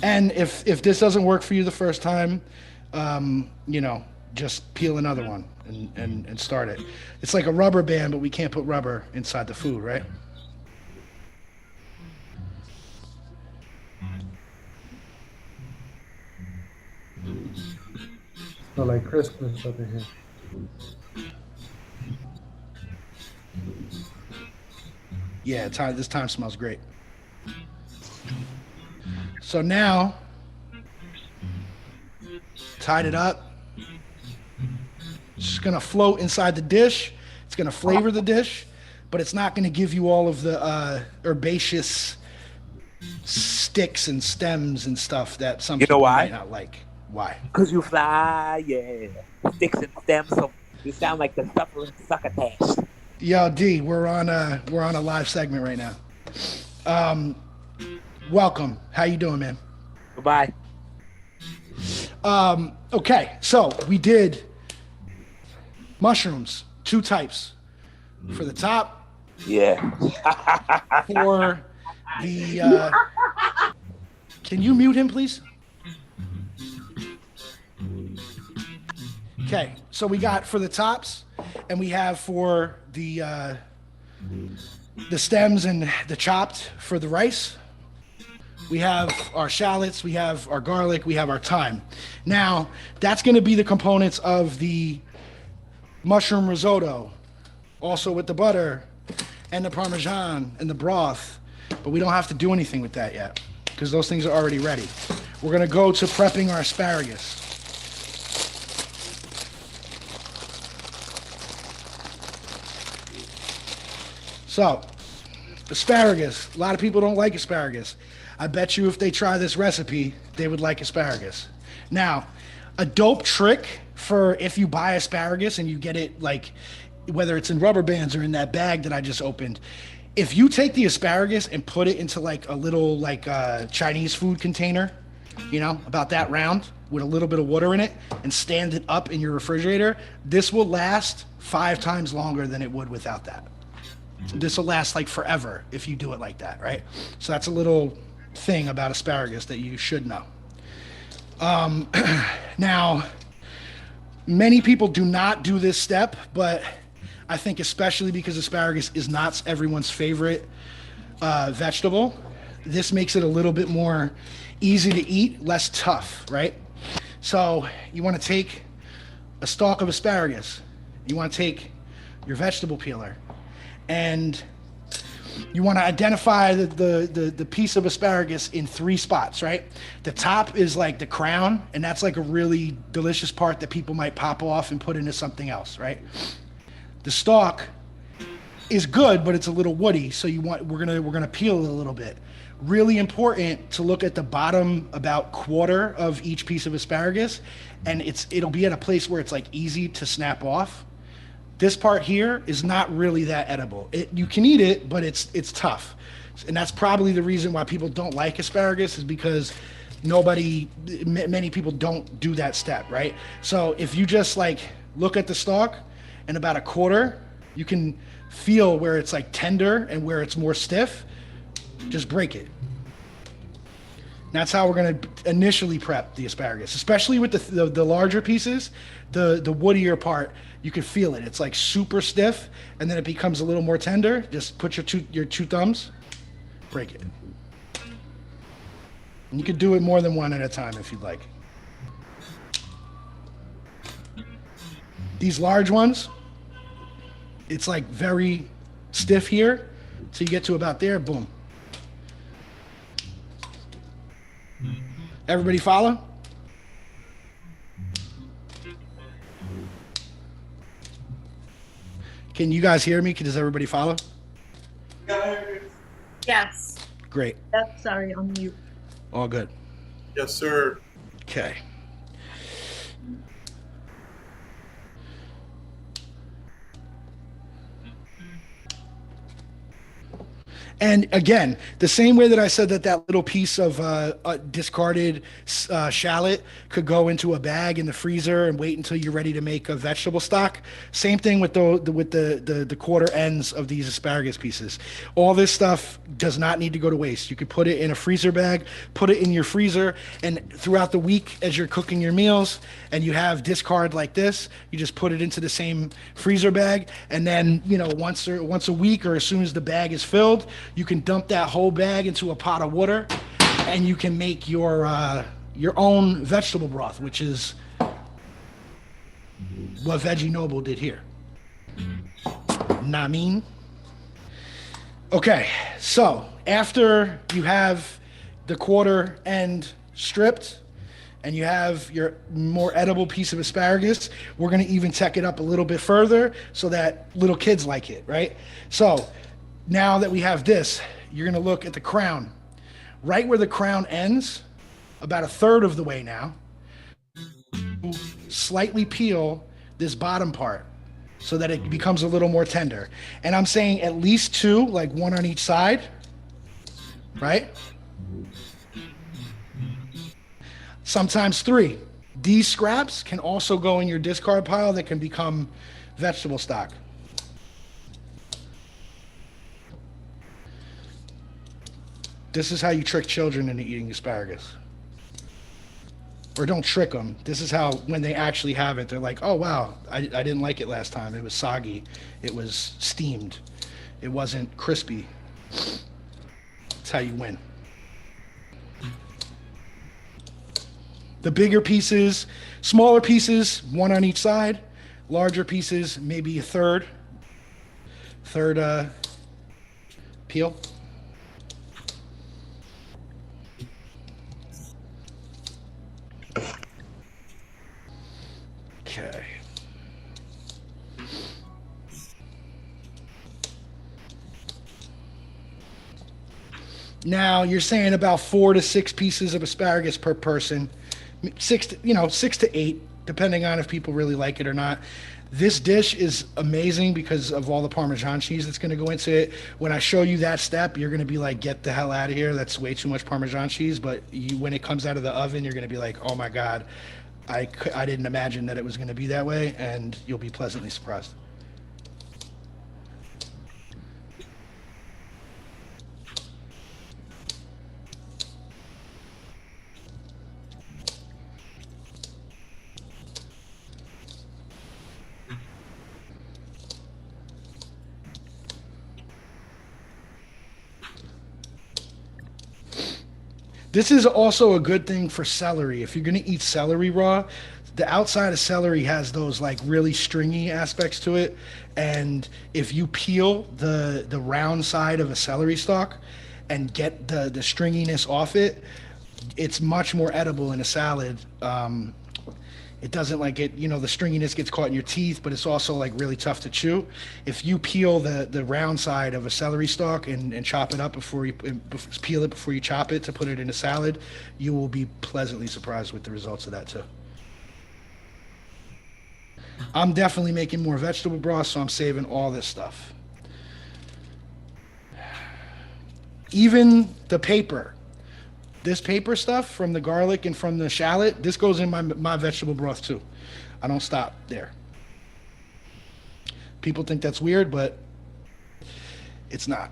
And if this doesn't work for you the first time, just peel another one and start it. It's like a rubber band, but we can't put rubber inside the food, right? So like Christmas up in here. Yeah, this thyme smells great. So now, tied it up. It's just gonna float inside the dish. It's gonna flavor the dish, but it's not gonna give you all of the herbaceous sticks and stems and stuff that some people might not like. Why? Because you fly, yeah. Sticks and stems, so you sound like the suffering succotash. Yo, D, we're on a live segment right now. Welcome. How you doing, man? Goodbye. Okay, so we did mushrooms, 2 types. For the top. Yeah. For the can you mute him, please? Okay, so we got for the tops, and we have for the stems and the chopped for the rice. We have our shallots, we have our garlic, we have our thyme. Now, that's going to be the components of the mushroom risotto, also with the butter and the Parmesan and the broth, but we don't have to do anything with that yet because those things are already ready. We're going to go to prepping our asparagus. So, asparagus. A lot of people don't like asparagus. I bet you if they try this recipe, they would like asparagus. Now, a dope trick for if you buy asparagus and you get it, like, whether it's in rubber bands or in that bag that I just opened, if you take the asparagus and put it into like a little like Chinese food container, about that round with a little bit of water in it, and stand it up in your refrigerator, this will last 5 times longer than it would without that. This will last like forever if you do it like that, right? So that's a little thing about asparagus that you should know. Now, many people do not do this step, but I think especially because asparagus is not everyone's favorite vegetable, this makes it a little bit more easy to eat, less tough, right? So you want to take a stalk of asparagus, you want to take your vegetable peeler, and you want to identify the piece of asparagus in 3 spots, right? The top is like the crown, and that's like a really delicious part that people might pop off and put into something else, right? The stalk is good, but it's a little woody, so we're gonna peel it a little bit. Really important to look at the bottom about quarter of each piece of asparagus, and it'll be at a place where it's like easy to snap off. This part here is not really that edible. You can eat it, but it's tough. And that's probably the reason why people don't like asparagus, is because many people don't do that step, right? So if you just like look at the stalk and about a quarter, you can feel where it's like tender and where it's more stiff. Just break it. That's how we're going to initially prep the asparagus, especially with the larger pieces. The woodier part, you can feel it. It's like super stiff, and then it becomes a little more tender. Just put your two thumbs, break it. And you could do it more than one at a time if you'd like. These large ones, it's like very stiff here. So you get to about there, boom. Everybody follow? Can you guys hear me? Does everybody follow? Yes. Great. Yep, sorry, on mute. All good. Yes, sir. Okay. And again, the same way that I said that little piece of discarded shallot could go into a bag in the freezer and wait until you're ready to make a vegetable stock. Same thing with the quarter ends of these asparagus pieces. All this stuff does not need to go to waste. You could put it in a freezer bag, put it in your freezer, and throughout the week as you're cooking your meals and you have discard like this, you just put it into the same freezer bag, and then once a week or as soon as the bag is filled, you can dump that whole bag into a pot of water, and you can make your own vegetable broth, which is what Veggie Noble did here. Nah, mean. Okay, so after you have the quarter end stripped and you have your more edible piece of asparagus, we're gonna even tech it up a little bit further so that little kids like it, right? So now that we have this, you're gonna look at the crown. Right where the crown ends, about a third of the way now, slightly peel this bottom part so that it becomes a little more tender. And I'm saying at least two, like one on each side, right? Sometimes three. These scraps can also go in your discard pile that can become vegetable stock. This is how you trick children into eating asparagus. Or don't trick them. This is how, when they actually have it, they're like, oh, wow, I didn't like it last time. It was soggy. It was steamed. It wasn't crispy. That's how you win. The bigger pieces, smaller pieces, one on each side. Larger pieces, maybe a third peel. Okay. Now you're saying about 4 to 6 pieces of asparagus per person, 6 to 8, depending on if people really like it or not. This dish is amazing because of all the Parmesan cheese that's going to go into it. When I show you that step, you're going to be like, get the hell out of here. That's way too much Parmesan cheese. But when it comes out of the oven, you're going to be like, oh my God, I didn't imagine that it was going to be that way. And you'll be pleasantly surprised. This is also a good thing for celery. If you're going to eat celery raw, the outside of celery has those like really stringy aspects to it. And if you peel the round side of a celery stalk and get the stringiness off it, it's much more edible in a salad. It doesn't like it, the stringiness gets caught in your teeth, but it's also like really tough to chew. If you peel the round side of a celery stalk and chop it up peel it before you chop it to put it in a salad, you will be pleasantly surprised with the results of that too. I'm definitely making more vegetable broth, so I'm saving all this stuff. Even the paper. This paper stuff from the garlic and from the shallot, this goes in my vegetable broth too. I don't stop there. People think that's weird, but it's not.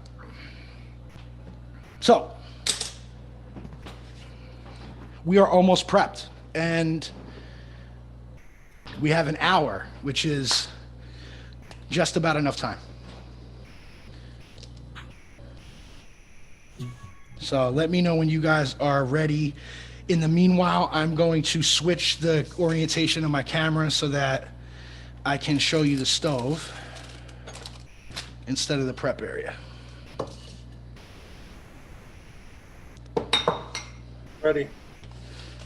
So, we are almost prepped, and we have an hour, which is just about enough time. So let me know when you guys are ready. In the meanwhile, I'm going to switch the orientation of my camera so that I can show you the stove instead of the prep area. Ready.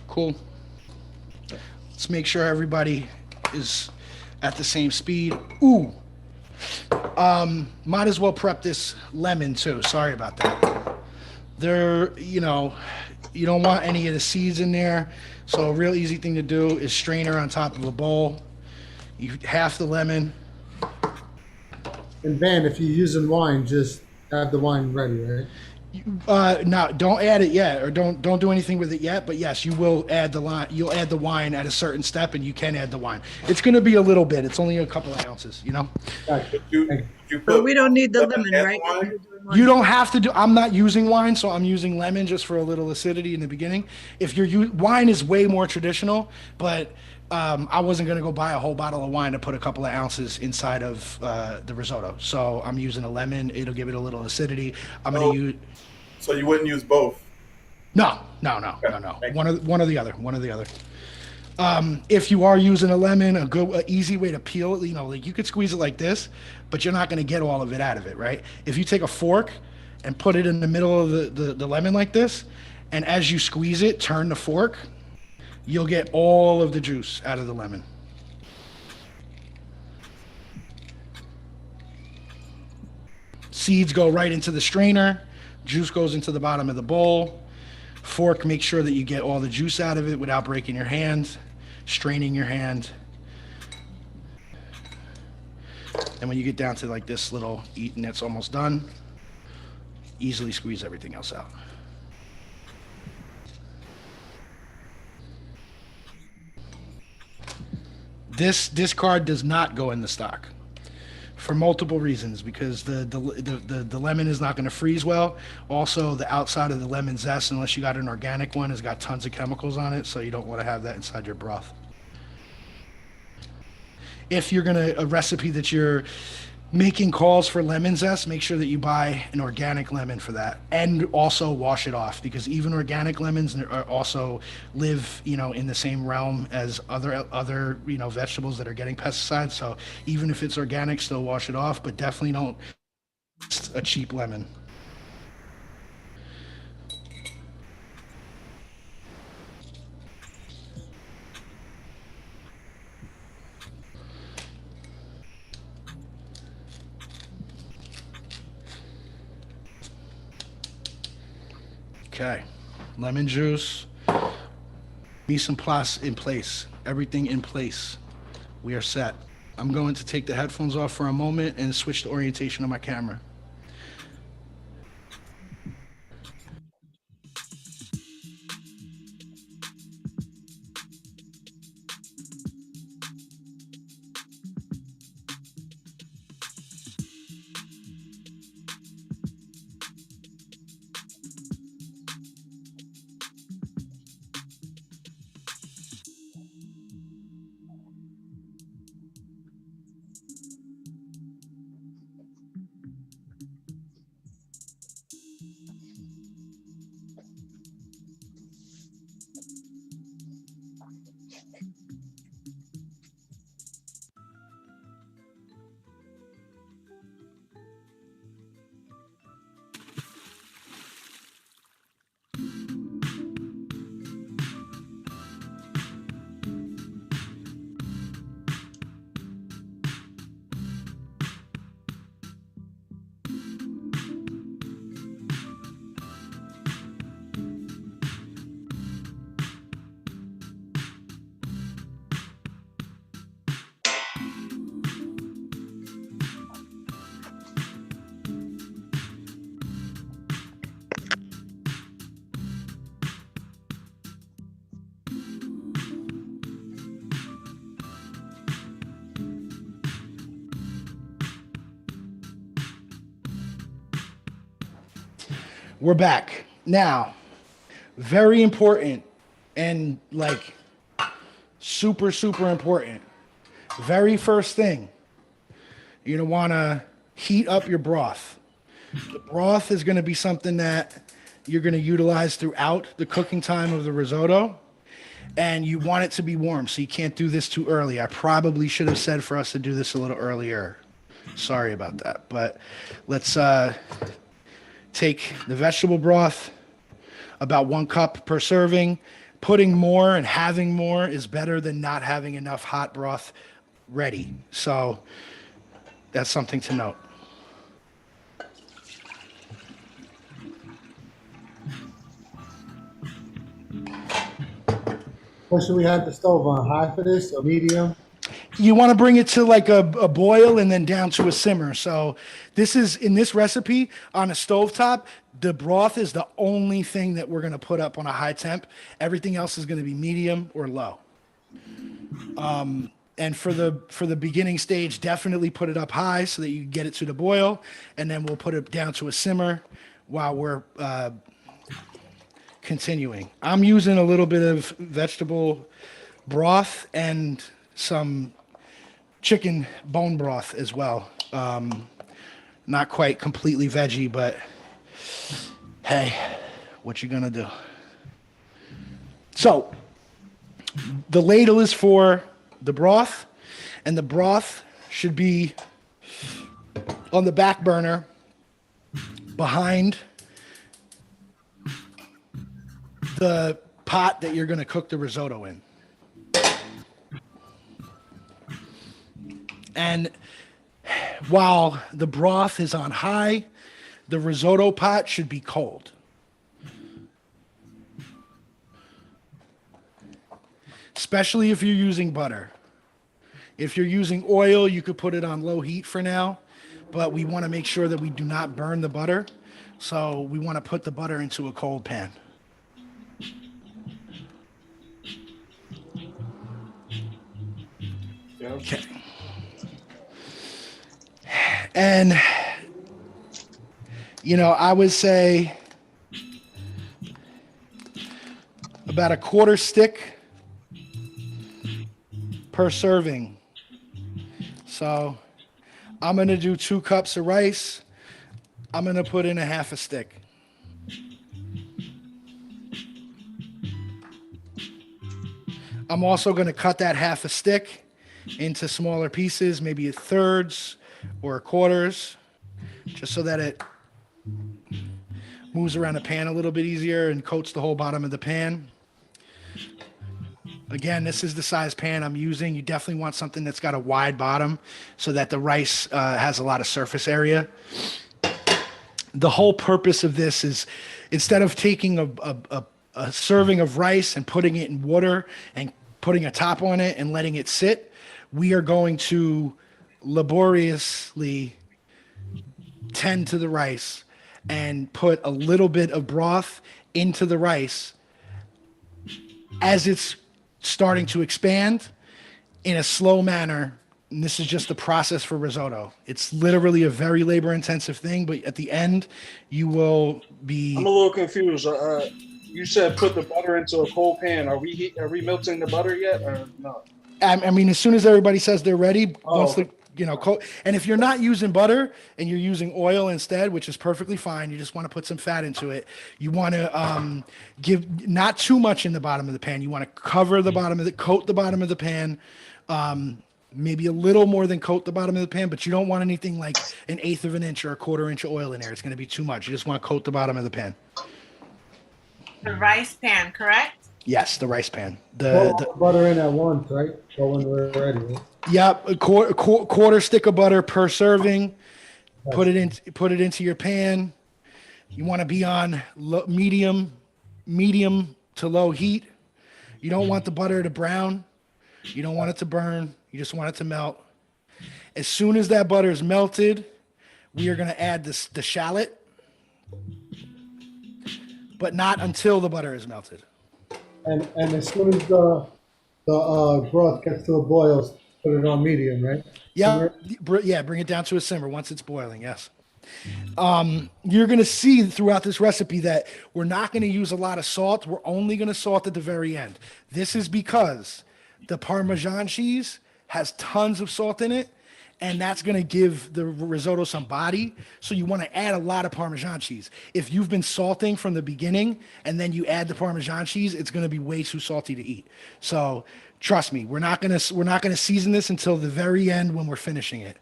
Cool. Let's make sure everybody is at the same speed. Ooh. Might as well prep this lemon too. Sorry about that. You don't want any of the seeds in there. So a real easy thing to do is strain her on top of a bowl. You half the lemon. And Van, if you're using wine, just have the wine ready, right? No, don't add it yet, or don't do anything with it yet. But yes, you will add the line. You'll add the wine at a certain step, and you can add the wine. It's going to be a little bit. It's only a couple of ounces, Gotcha. But we don't need the lemon, right? You don't have to do. I'm not using wine, so I'm using lemon just for a little acidity in the beginning. If wine is way more traditional, but I wasn't going to go buy a whole bottle of wine to put a couple of ounces inside of the risotto. So I'm using a lemon. It'll give it a little acidity. I'm going to use. So you wouldn't use both? No. One or the other. If you are using a lemon, a easy way to peel it, like you could squeeze it like this, but you're not going to get all of it out of it, right? If you take a fork and put it in the middle of the lemon like this, and as you squeeze it, turn the fork, you'll get all of the juice out of the lemon. Seeds go right into the strainer. Juice goes into the bottom of the bowl. Fork, make sure that you get all the juice out of it without breaking your hand, straining your hand. And when you get down to like this little eat and it's almost done, easily squeeze everything else out. This card does not go in the stock for multiple reasons, because the lemon is not going to freeze well. Also, the outside of the lemon zest, unless you got an organic one, has got tons of chemicals on it, so you don't want to have that inside your broth. If you're a recipe that you're making calls for lemon zest, make sure that you buy an organic lemon for that, and also wash it off, because even organic lemons are also live, in the same realm as other vegetables that are getting pesticides. So even if it's organic, still wash it off, but definitely don't a cheap lemon. Okay, lemon juice, mise en place in place, everything in place. We are set. I'm going to take the headphones off for a moment and switch the orientation of my camera. We're back. Now, very important and like super, super important. Very first thing, you're going to want to heat up your broth. The broth is going to be something that you're going to utilize throughout the cooking time of the risotto. And you want it to be warm, so you can't do this too early. I probably should have said for us to do this a little earlier. Sorry about that. But let's take the vegetable broth, about 1 cup per serving. Putting more and having more is better than not having enough hot broth ready. So that's something to note. What should we have the stove on? High for this or medium? You want to bring it to like a boil and then down to a simmer. So this is, in this recipe, on a stovetop, the broth is the only thing that we're going to put up on a high temp. Everything else is going to be medium or low. And for the beginning stage, definitely put it up high so that you get it to the boil, and then we'll put it down to a simmer while we're continuing. I'm using a little bit of vegetable broth and some chicken bone broth as well. Not quite completely veggie, but hey, what you gonna do? So the ladle is for the broth, and the broth should be on the back burner behind the pot that you're going to cook the risotto in. And while the broth is on high, the risotto pot should be cold. Especially if you're using butter. If you're using oil, you could put it on low heat for now, but we want to make sure that we do not burn the butter. So we want to put the butter into a cold pan. Okay. And, you know, I would say about a quarter stick per serving. So I'm going to do 2 cups of rice. I'm going to put in a half a stick. I'm also going to cut that half a stick into smaller pieces, maybe thirds or quarters, just so that it moves around the pan a little bit easier and coats the whole bottom of the pan. Again, this is the size pan I'm using. You definitely want something that's got a wide bottom so that the rice has a lot of surface area. The whole purpose of this is, instead of taking a serving of rice and putting it in water and putting a top on it and letting it sit, we are going to laboriously tend to the rice and put a little bit of broth into the rice as it's starting to expand in a slow manner. And this is just the process for risotto. It's literally a very labor-intensive thing, but at the end, you will be... I'm a little confused. You said put the butter into a cold pan. Are we melting the butter yet or no? I mean, as soon as everybody says they're ready, Oh. once the, and if you're not using butter and you're using oil instead, which is perfectly fine, you just want to put some fat into it. You want to give not too much in the bottom of the pan. You want to cover the bottom of coat the bottom of the pan, maybe a little more than coat the bottom of the pan, but you don't want anything like 1/8 of an inch or 1/4 inch of oil in there. It's going to be too much. You just want to coat the bottom of the pan. The rice pan, correct? Yes, the rice pan. The butter in at once, right? So when we're ready. Right? Yep, a quarter stick of butter per serving. Put it into your pan. You want to be on medium to low heat. You don't want the butter to brown. You don't want it to burn. You just want it to melt. As soon as that butter is melted, we are going to add the shallot, but not until the butter is melted. And as soon as the broth gets to a boil, put it on medium, right? Yeah, yeah. Bring it down to a simmer once it's boiling. Yes. You're going to see throughout this recipe that we're not going to use a lot of salt. We're only going to salt at the very end. This is because the Parmesan cheese has tons of salt in it, and that's going to give the risotto some body. So you want to add a lot of Parmesan cheese. If you've been salting from the beginning and then you add the Parmesan cheese, it's going to be way too salty to eat. So trust me, we're not going to season this until the very end when we're finishing it.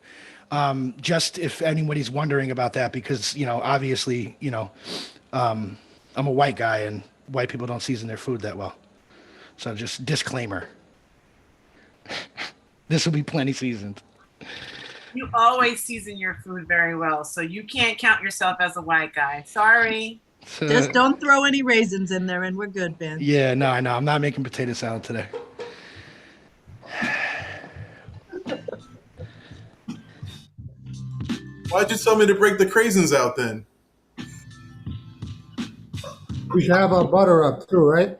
Just if anybody's wondering about that, because, obviously, I'm a white guy and white people don't season their food that well. So just disclaimer. This will be plenty seasoned. You always season your food very well, so you can't count yourself as a white guy. Sorry. Just don't throw any raisins in there and we're good, Ben. Yeah, no, I know. I'm not making potato salad today. Why'd you tell me to break the craisins out then? We should have our butter up too, right?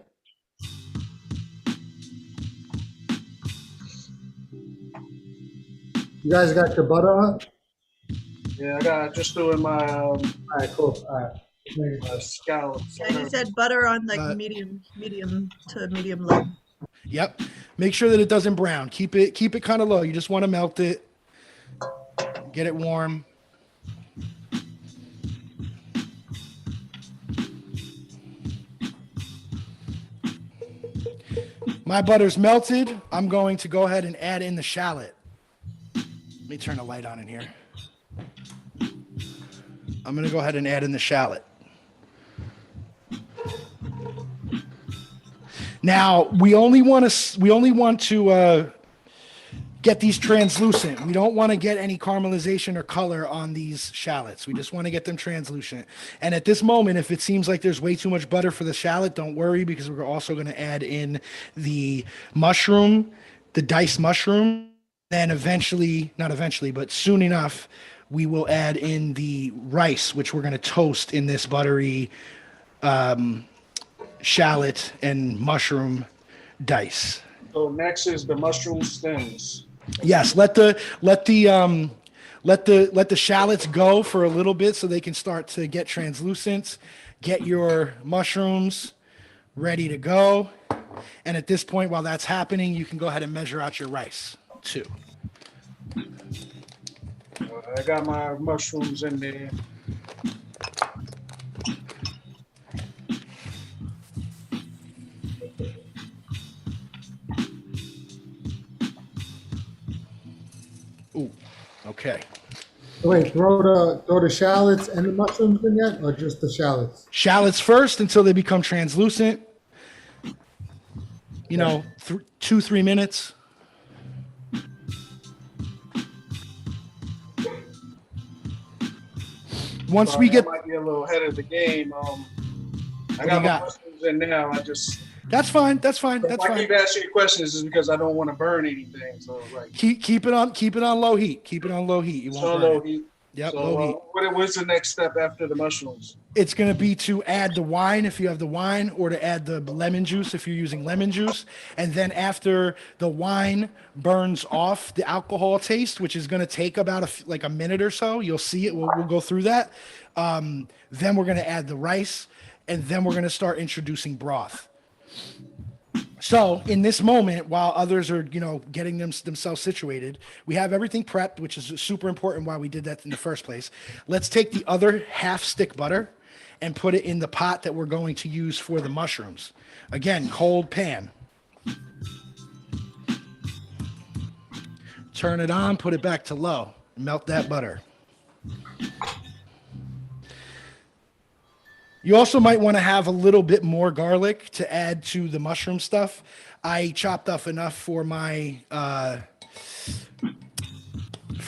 You guys got your butter up? Yeah, just doing my All right, cool. All right. scallops. And you said butter on like medium to medium low. Yep. Make sure that it doesn't brown. Keep it kind of low. You just want to melt it. Get it warm. My butter's melted. I'm going to go ahead and add in the shallot. Let me turn the light on in here. I'm going to go ahead and add in the shallot. Now, we only want to get these translucent. We don't want to get any caramelization or color on these shallots. We just want to get them translucent. And at this moment, if it seems like there's way too much butter for the shallot, don't worry, because we're also going to add in the mushroom, the diced mushroom. Then but soon enough, we will add in the rice, which we're going to toast in this buttery shallot and mushroom dice. So next is the mushroom stems. Yes, let the shallots go for a little bit so they can start to get translucent. Get your mushrooms ready to go. And at this point, while that's happening, you can go ahead and measure out your rice too. I got my mushrooms in there. Ooh, okay. Wait, throw the shallots and the mushrooms in yet, or just the shallots? Shallots first until they become translucent. 2-3 minutes. Once we get, I might be a little ahead of the game. I got my mushrooms in now. That's fine. If I keep asking you questions, is because I don't want to burn anything. So keep it on low heat. Keep it on low heat. You won't burn low it. heat. Yep, So low heat. what's the next step after the mushrooms? It's going to be to add the wine if you have the wine, or to add the lemon juice if you're using lemon juice. And then after the wine burns off the alcohol taste, which is going to take about a minute or so, you'll see it. We'll go through that. Then we're going to add the rice, and then we're going to start introducing broth. So in this moment, while others are, getting themselves situated, we have everything prepped, which is super important why we did that in the first place. Let's take the other half stick butter and put it in the pot that we're going to use for the mushrooms. Again, cold pan. Turn it on, put it back to low. Melt that butter. You also might want to have a little bit more garlic to add to the mushroom stuff. I chopped off enough for my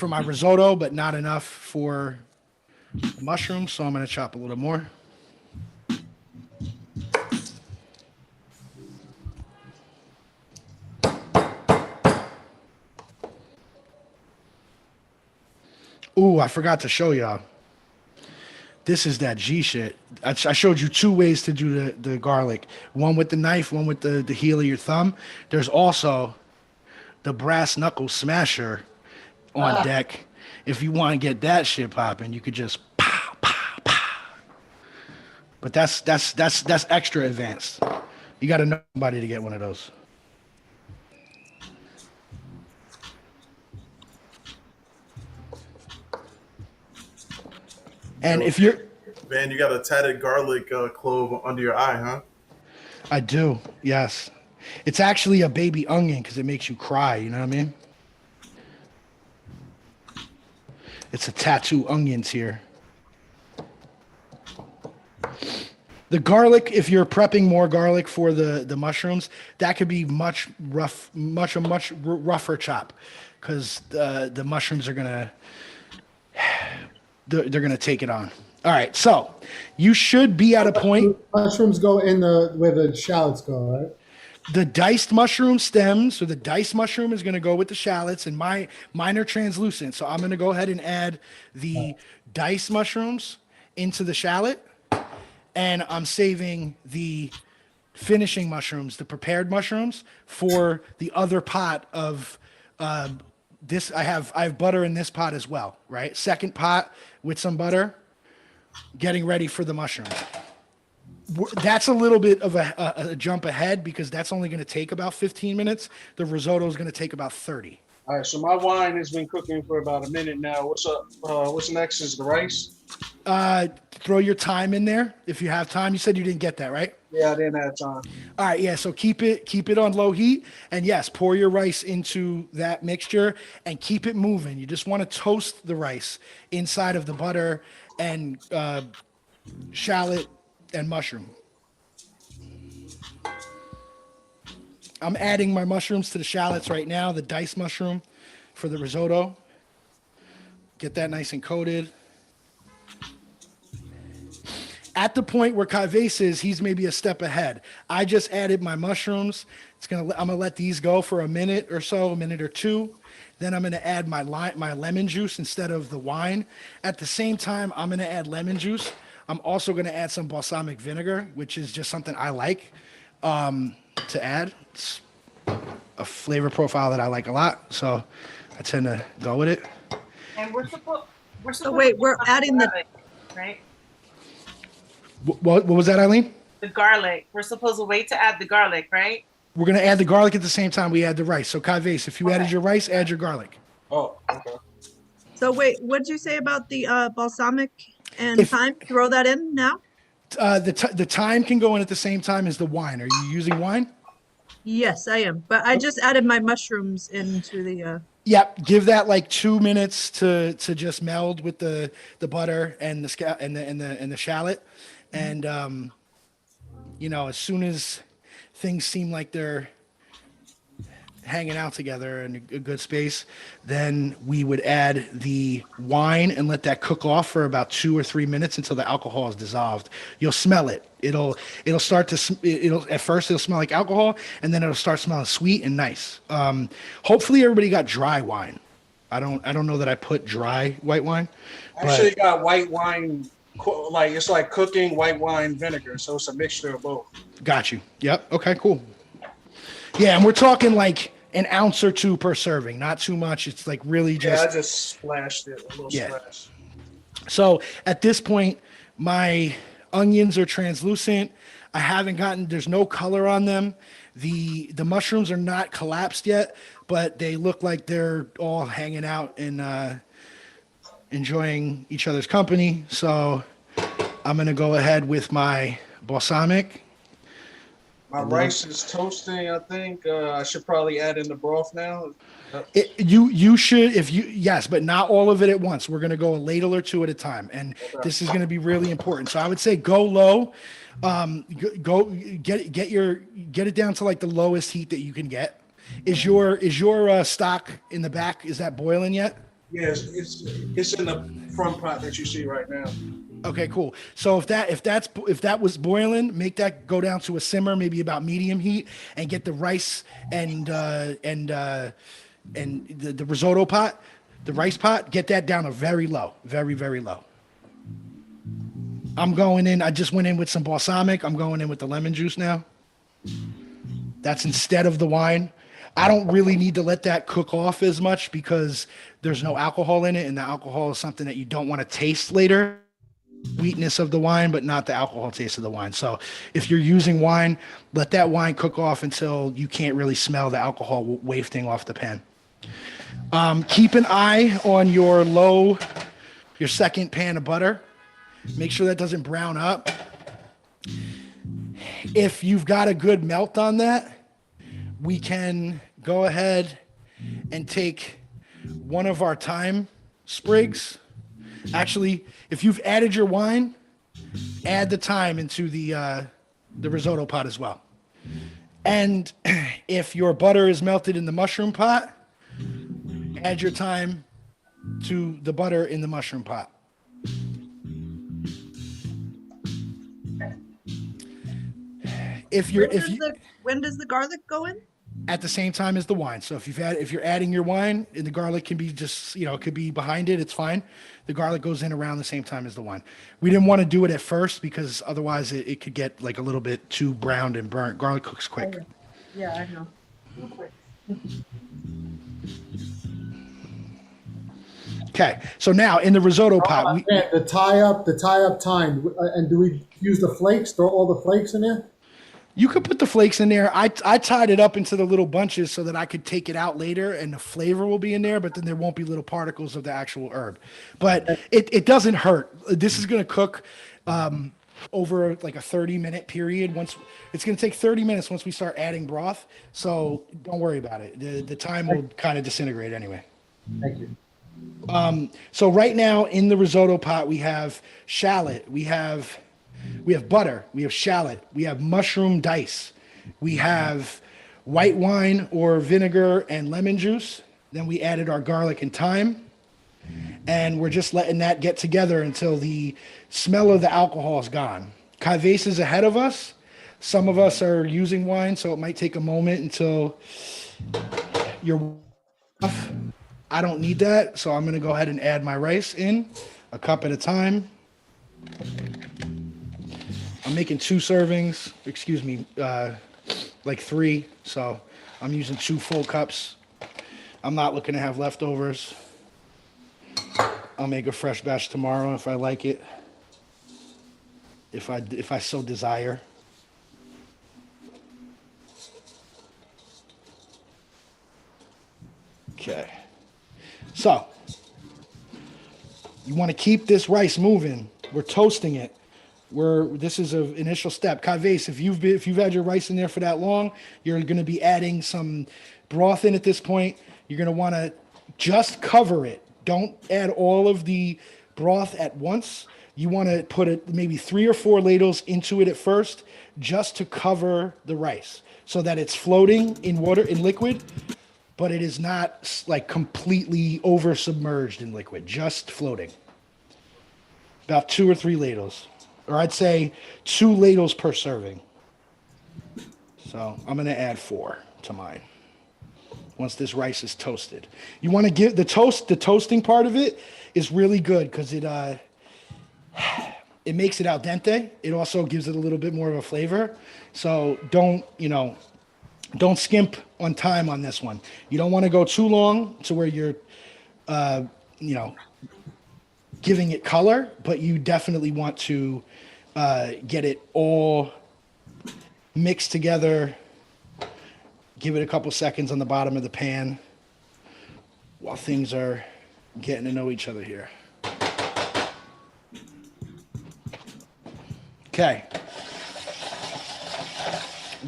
risotto, but not enough for the mushrooms, so I'm going to chop a little more. Ooh, I forgot to show y'all. This is that G shit. I showed you two ways to do the garlic. One with the knife, one with the heel of your thumb. There's also the brass knuckle smasher on deck. If you want to get that shit popping, you could just pow, pow, pow. But that's extra advanced. You got to know somebody to get one of those. And if you're... Van, you got a tatted garlic clove under your eye, huh? I do, yes. It's actually a baby onion because it makes you cry, you know what I mean? It's a tattoo onions here. The garlic, if you're prepping more garlic for the mushrooms, that could be a much rougher chop because the mushrooms are gonna they're gonna take it on. All right, so you should be at a point. Mushrooms go in where the shallots go, right? The diced mushroom stems, so the diced mushroom is going to go with the shallots, and mine are translucent. So I'm going to go ahead and add the diced mushrooms into the shallot, and I'm saving the finishing mushrooms, the prepared mushrooms, for the other pot of this. I have butter in this pot as well, right? Second pot with some butter, getting ready for the mushrooms. That's a little bit of a jump ahead because that's only going to take about 15 minutes. The risotto is going to take about 30. All right, so my wine has been cooking for about a minute now. What's up? What's next is the rice. Throw your thyme in there if you have time. You said you didn't get that, right? Yeah, I didn't have time. All right, yeah. So keep it on low heat, and yes, pour your rice into that mixture and keep it moving. You just want to toast the rice inside of the butter and shallot and mushroom. I'm adding my mushrooms to the shallots right now, the diced mushroom for the risotto. Get that nice and coated. At the point where Kaveh is, he's maybe a step ahead. I just added my mushrooms. I'm gonna let these go for a minute or so, a minute or two. Then I'm gonna add my lemon juice instead of the wine. At the same time, I'm gonna add lemon juice. I'm also going to add some balsamic vinegar, which is just something I like to add. It's a flavor profile that I like a lot, so I tend to go with it. And we're supposed. So wait, we're adding the garlic, right? What was that, Eileen? The garlic. We're supposed to wait to add the garlic, right? We're going to add the garlic at the same time we add the rice. So Kaveh, if you added your rice, add your garlic. Oh, okay. So wait, what did you say about the balsamic and thyme? Throw that in now? The thyme can go in at the same time as the wine. Are you using wine? Yes, I am. But I just added my mushrooms into the. Yep. Give that like 2 minutes to just meld with the butter and the shallot, and as soon as things seem like they're hanging out together in a good space, then we would add the wine and let that cook off for about 2 or 3 minutes until the alcohol is dissolved. You'll smell it. It'll start to at first it'll smell like alcohol, and then it'll start smelling sweet and nice. Hopefully everybody got dry wine. I don't know that I put dry white wine. I actually got white wine, like it's like cooking white wine vinegar, so it's a mixture of both. Got you. Yep. Okay. Cool. Yeah, and we're talking like an ounce or two per serving, not too much. It's like really just. Yeah, I just splashed it, a little splash. So at this point, my onions are translucent. There's no color on them. The mushrooms are not collapsed yet, but they look like they're all hanging out and enjoying each other's company. So I'm going to go ahead with my balsamic. My rice is toasting, I think. I should probably add in the broth now. You should, yes, but not all of it at once. We're going to go a ladle or two at a time, and this is going to be really important. So I would say go low, go get it down to like the lowest heat that you can get. Is your stock in the back? Is that boiling yet? Yes, it's in the front pot that you see right now. Okay, cool. So if that was boiling, make that go down to a simmer, maybe about medium heat, and get the rice and the risotto pot, the rice pot, get that down to very low, very, very low. I'm going in. I just went in with some balsamic. I'm going in with the lemon juice now. That's instead of the wine. I don't really need to let that cook off as much because there's no alcohol in it, and the alcohol is something that you don't want to taste later. Sweetness of the wine, but not the alcohol taste of the wine. So if you're using wine, let that wine cook off until you can't really smell the alcohol wafting off the pan. Keep an eye on your second pan of butter. Make sure that doesn't brown up. If you've got a good melt on that, we can go ahead and take one of our thyme sprigs. Actually, if you've added your wine, add the thyme into the risotto pot as well. And if your butter is melted in the mushroom pot, add your thyme to the butter in the mushroom pot. When does the garlic go in? At the same time as the wine. So if you're adding your wine, and the garlic can be just, it could be behind it, it's fine. The garlic goes in around the same time as the wine. We didn't want to do it at first because otherwise it could get like a little bit too browned and burnt. Garlic cooks quick. Yeah, I know. Okay, so now in the risotto pot, the tie up thyme, and do we use the flakes? Throw all the flakes in there? you could put the flakes in there. I tied it up into the little bunches so that I could take it out later and the flavor will be in there, but then there won't be little particles of the actual herb. But it doesn't hurt. This is going to cook over like a 30-minute period. It's going to take 30 minutes once we start adding broth. So don't worry about it. The time will kind of disintegrate anyway. Thank you. So right now in the risotto pot, we have shallot, we have butter, we have shallot, we have mushroom dice, we have white wine or vinegar and lemon juice. Then we added our garlic and thyme, and we're just letting that get together until the smell of the alcohol is gone. Kavés is ahead of us. Some of us are using wine, so it might take a moment until you're off. I don't need that, so I'm going to go ahead and add my rice in a cup at a time. I'm making 2 servings, like 3, so I'm using 2 full cups. I'm not looking to have leftovers. I'll make a fresh batch tomorrow if I like it, if I so desire. Okay. So, you want to keep this rice moving. We're toasting it. This is an initial step. Kavés, if you've had your rice in there for that long, you're going to be adding some broth in at this point. You're going to want to just cover it. Don't add all of the broth at once. You want to put maybe 3 or 4 ladles into it at first, just to cover the rice, so that it's floating in water, in liquid, but it is not like completely over submerged in liquid, just floating. About 2 or 3 ladles, or I'd say 2 ladles per serving. So I'm going to add 4 to mine once this rice is toasted. You want to give the toasting part of it is really good because it makes it al dente. It also gives it a little bit more of a flavor. So don't skimp on time on this one. You don't want to go too long to where you're, giving it color, but you definitely want to get it all mixed together. Give it a couple seconds on the bottom of the pan while things are getting to know each other here. Okay.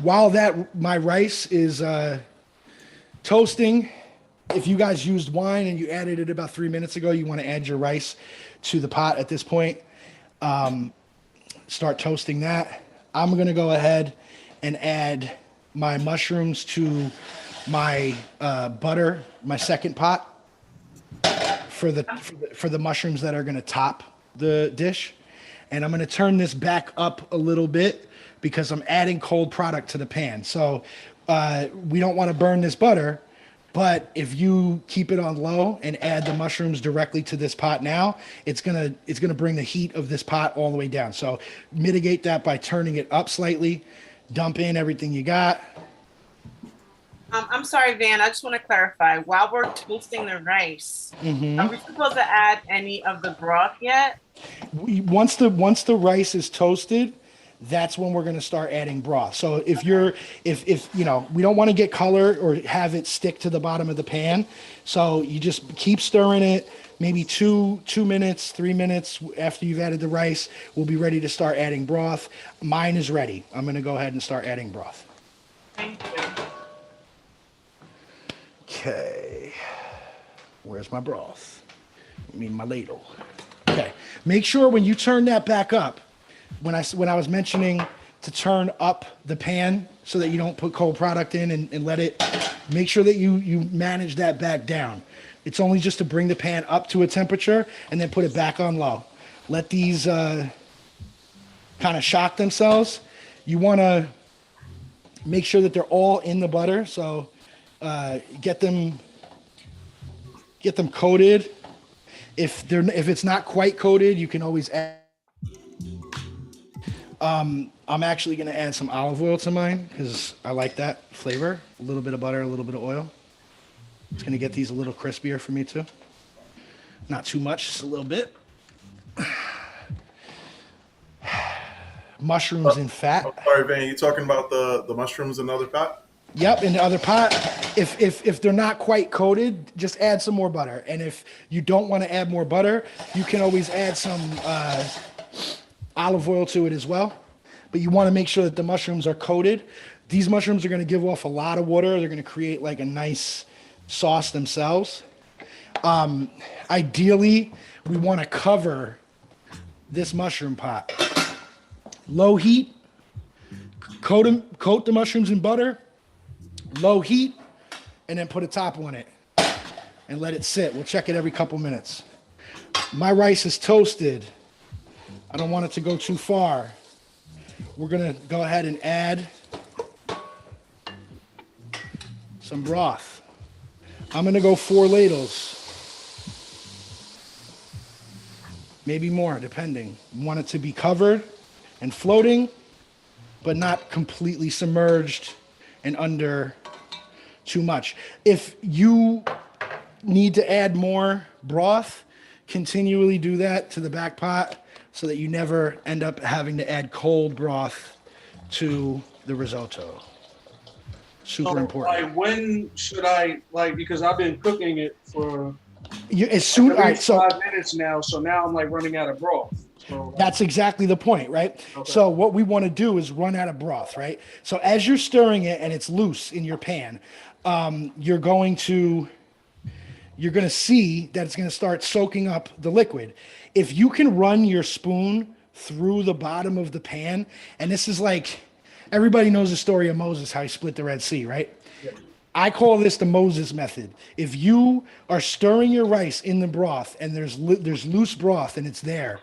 While my rice is toasting, if you guys used wine and you added it about 3 minutes ago, you want to add your rice to the pot at this point. Start toasting that. I'm going to go ahead and add my mushrooms to my butter, my second pot for the mushrooms that are going to top the dish. And I'm going to turn this back up a little bit because I'm adding cold product to the pan. So we don't want to burn this butter, but if you keep it on low and add the mushrooms directly to this pot now, it's gonna bring the heat of this pot all the way down. So mitigate that by turning it up slightly, dump in everything you got. I'm sorry, Van. I just want to clarify. While we're toasting the rice, Mm-hmm. are we supposed to add any of the broth yet? Once the rice is toasted, that's when we're going to start adding broth. So if you know, we don't want to get color or have it stick to the bottom of the pan, so you just keep stirring it. Maybe 2 minutes, 3 minutes after you've added the rice, we'll be ready to start adding broth. Mine is ready. I'm going to go ahead and start adding broth. Thank you. Okay, where's my broth? I mean my ladle. Okay, make sure when you turn that back up, when I was mentioning to turn up the pan so that you don't put cold product in and let it, make sure that you manage that back down. It's only just to bring the pan up to a temperature and then put it back on low. Let these kind of shock themselves. You want to make sure that they're all in the butter, so get them coated. If it's not quite coated, you can always add. I'm actually going to add some olive oil to mine because I like that flavor. A little bit of butter, a little bit of oil. It's going to get these a little crispier for me too. Not too much, just a little bit. Mushrooms in fat. I'm sorry, Van. You talking about the mushrooms in the other pot? Yep, in the other pot. If they're not quite coated, just add some more butter. And if you don't want to add more butter, you can always add some olive oil to it as well. But you want to make sure that the mushrooms are coated. These mushrooms are going to give off a lot of water. They're going to create like a nice sauce themselves. Ideally, we want to cover this mushroom pot. Low heat, coat the mushrooms in butter, low heat, and then put a top on it and let it sit. We'll check it every couple minutes. My rice is toasted. I don't want it to go too far. We're gonna go ahead and add some broth. I'm gonna go 4 ladles. Maybe more, depending. You want it to be covered and floating, but not completely submerged and under too much. If you need to add more broth, continually do that to the back pot so that you never end up having to add cold broth to the risotto. Super important. Like, when should I, because I've been cooking it for As soon, all right, so 5 minutes now, so now I'm like running out of broth. So, that's exactly the point, right? Okay. So what we want to do is run out of broth, right? So as you're stirring it and it's loose in your pan, you're going to see that it's going to start soaking up the liquid. If you can run your spoon through the bottom of the pan, and this is like, everybody knows the story of Moses, how he split the Red Sea, right? Yeah. I call this the Moses method. If you are stirring your rice in the broth and there's loose broth and it's there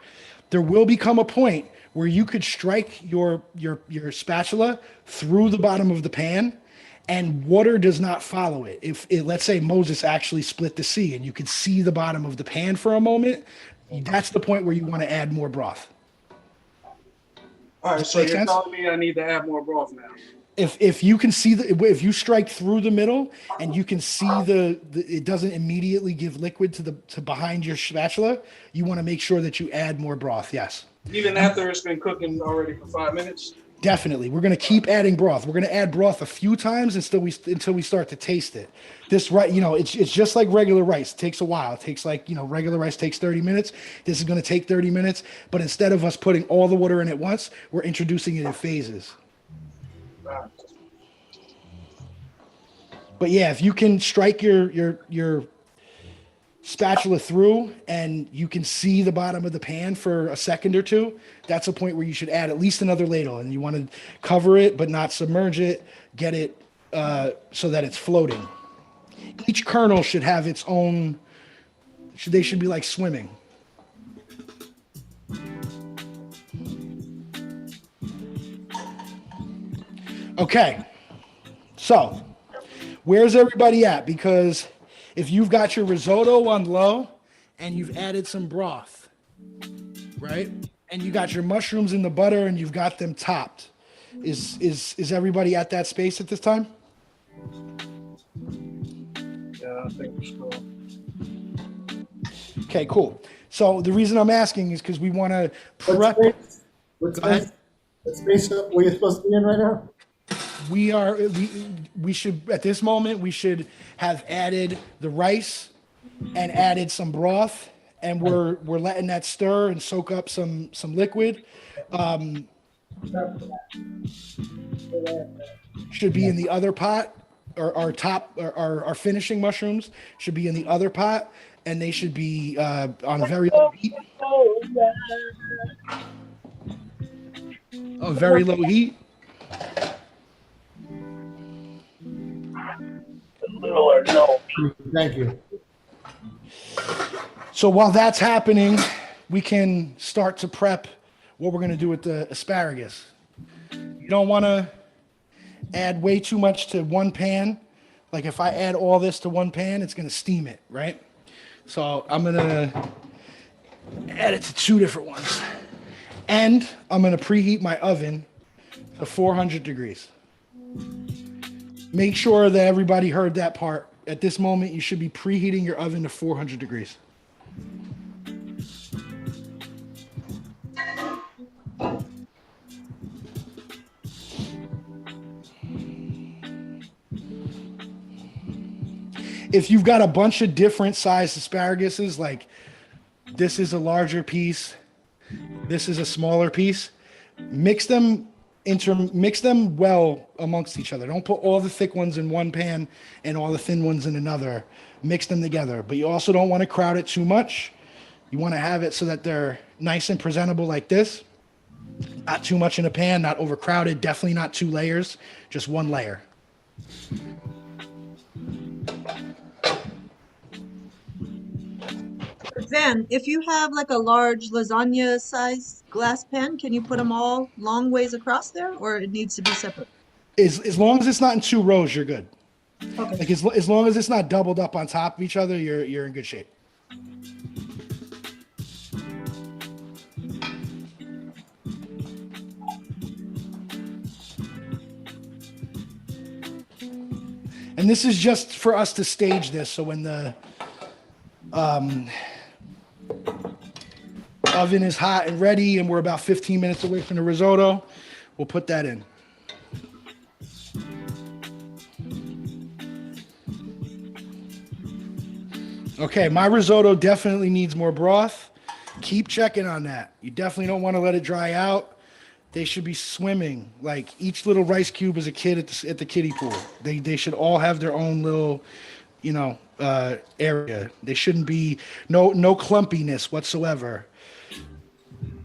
will become a point where you could strike your spatula through the bottom of the pan and water does not follow it. Let's say Moses actually split the sea and you could see the bottom of the pan for a moment, that's the point where you want to add more broth. All right, so you're telling me I need to add more broth now. If you can see if you strike through the middle and you can see it doesn't immediately give liquid to behind your spatula, you want to make sure that you add more broth. Yes. Even after it's been cooking already for 5 minutes? Definitely. We're going to keep adding broth. We're going to add broth a few times until we start to taste it. This it's just like regular rice. It takes a while. It takes regular rice takes 30 minutes. This is going to take 30 minutes, but instead of us putting all the water in at once, we're introducing it in phases. But yeah, if you can strike your spatula through and you can see the bottom of the pan for a second or two, that's a point where you should add at least another ladle, and you want to cover it but not submerge it, get it so that it's floating. Each kernel should have its own, they should be like swimming. Okay, so where's everybody at? Because if you've got your risotto on low and you've added some broth, right? And you got your mushrooms in the butter and you've got them topped, is everybody at that space at this time? think we're still. Okay, cool. So the reason I'm asking is because we want to prep. What Go ahead. space were you supposed to be in right now? We should at this moment we should have added the rice and added some broth, and we're letting that stir and soak up some liquid. Should be in the other pot, or our finishing mushrooms should be in the other pot, and they should be on very low heat. Very low heat. Thank you. So while that's happening, we can start to prep what we're going to do with the asparagus. You don't want to add way too much to one pan. Like if I add all this to one pan, it's going to steam it, right? So I'm going to add it to two different ones. And I'm going to preheat my oven to 400 degrees. Make sure that everybody heard that part. At this moment, you should be preheating your oven to 400 degrees. If you've got a bunch of different sized asparaguses, like this is a larger piece, this is a smaller piece, mix them well amongst each other. Don't put all the thick ones in one pan and all the thin ones in another. Mix them together. But you also don't want to crowd it too much. You want to have it so that they're nice and presentable like this. Not too much in a pan, not overcrowded, definitely not 2 layers, just 1 layer. Van, if you have like a large lasagna size glass pan, can you put them all long ways across there, or it needs to be separate? As long as it's not in 2 rows, you're good. Okay. Like as long as it's not doubled up on top of each other, you're in good shape. And this is just for us to stage this, so when the oven is hot and ready and we're about 15 minutes away from the risotto, we'll put that in. Okay, my risotto definitely needs more broth. Keep checking on that. You definitely don't want to let it dry out. They should be swimming. Like each little rice cube is a kid at the kiddie pool. They should all have their own little, area. They shouldn't be no clumpiness whatsoever.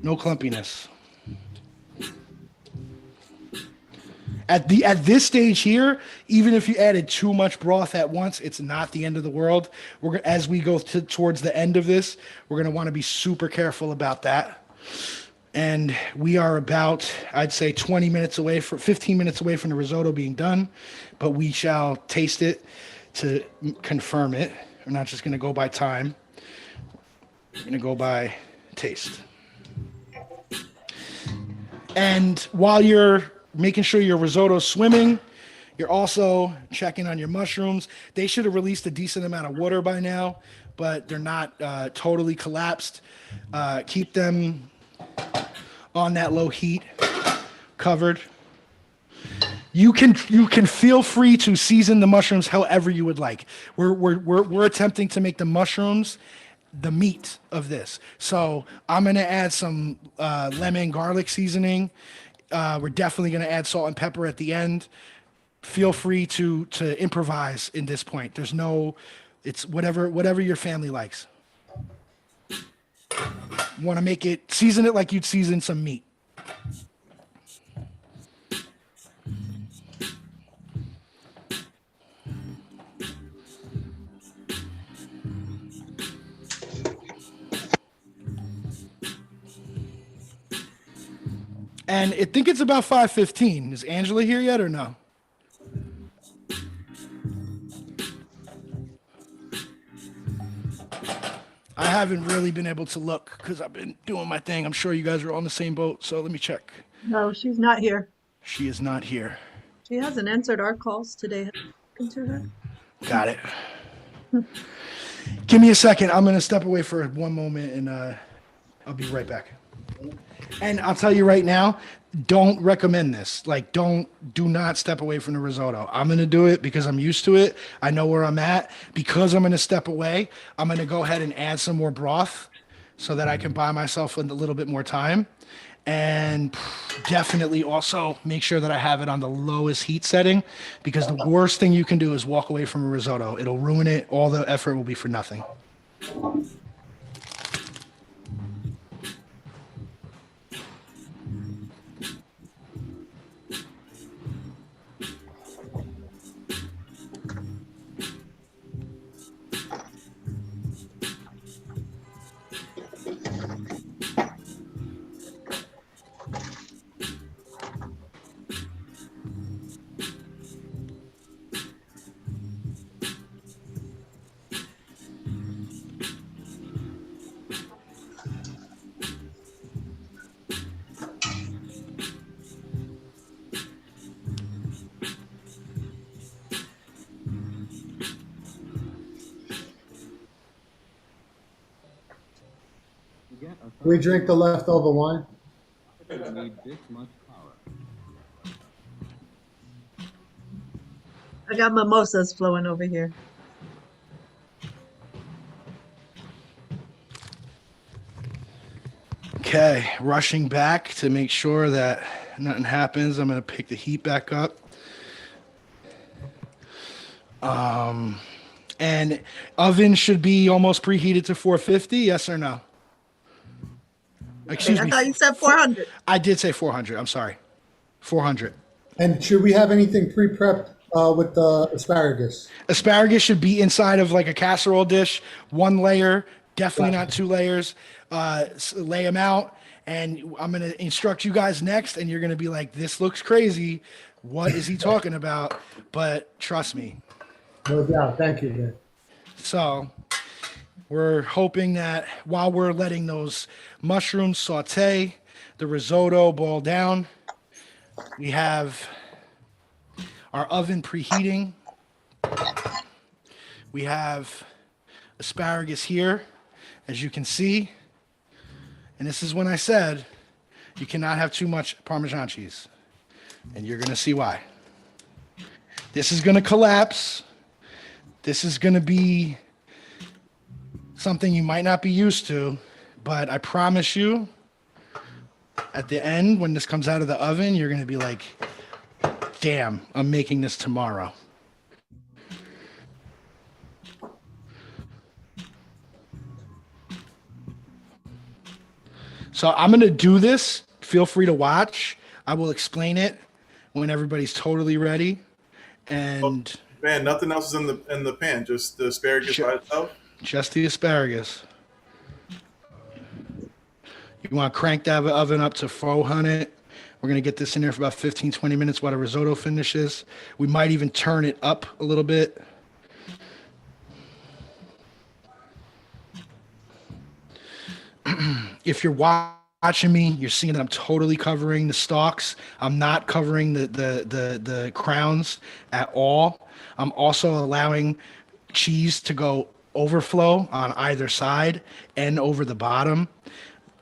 No clumpiness. At this stage here, even if you added too much broth at once, it's not the end of the world. As we go towards the end of this, we're going to want to be super careful about that. And we are about, I'd say, 15 minutes away from the risotto being done, but we shall taste it to confirm it. We're not just going to go by time. We're going to go by taste. And while you're making sure your risotto's swimming, you're also checking on your mushrooms. They should have released a decent amount of water by now, but they're not totally collapsed. Keep them on that low heat, covered. You can feel free to season the mushrooms however you would like. We're attempting to make the mushrooms the meat of this. So I'm gonna add some lemon garlic seasoning. We're definitely gonna add salt and pepper at the end. Feel free to improvise in this point. It's whatever your family likes. Want to make it, season it like you'd season some meat. And I think it's about 5:15. Is Angela here yet or no? I haven't really been able to look because I've been doing my thing. I'm sure you guys are all in the same boat, so let me check. No, she's not here. She is not here. She hasn't answered our calls today. Have you spoken to her? Got it. Give me a second. I'm gonna step away for one moment, and I'll be right back. And I'll tell you right now, don't recommend this. Like, do not step away from the risotto. I'm going to do it because I'm used to it. I know where I'm at. Because I'm going to step away, I'm going to go ahead and add some more broth so that I can buy myself a little bit more time. And definitely also make sure that I have it on the lowest heat setting, because the worst thing you can do is walk away from a risotto. It'll ruin it. All the effort will be for nothing. We drink the leftover wine. I got mimosas flowing over here. Okay, rushing back to make sure that nothing happens. I'm going to pick the heat back up. And oven should be almost preheated to 450, yes or no? Excuse I me. thought you said 400. I did say 400. I'm sorry. 400. And should we have anything pre-prepped with the asparagus? Asparagus should be inside of like a casserole dish, one layer, definitely not two layers. Lay them out, and I'm going to instruct you guys next, and you're going to be like, this looks crazy. What is he talking about? But trust me. No doubt. Thank you, man. So we're hoping that while we're letting those mushrooms saute, the risotto boil down, we have our oven preheating. We have asparagus here, as you can see. And this is when I said you cannot have too much Parmesan cheese. And you're going to see why. This is going to collapse. This is going to be something you might not be used to, but I promise you, at the end, when this comes out of the oven, you're going to be like, damn, I'm making this tomorrow. So I'm going to do this. Feel free to watch. I will explain it when everybody's totally ready. And man, nothing else is in the pan, just the asparagus by itself. Just the asparagus. You want to crank that oven up to 400. We're going to get this in there for about 15, 20 minutes while the risotto finishes. We might even turn it up a little bit. If you're watching me, you're seeing that I'm totally covering the stalks. I'm not covering the crowns at all. I'm also allowing cheese to go overflow on either side and over the bottom.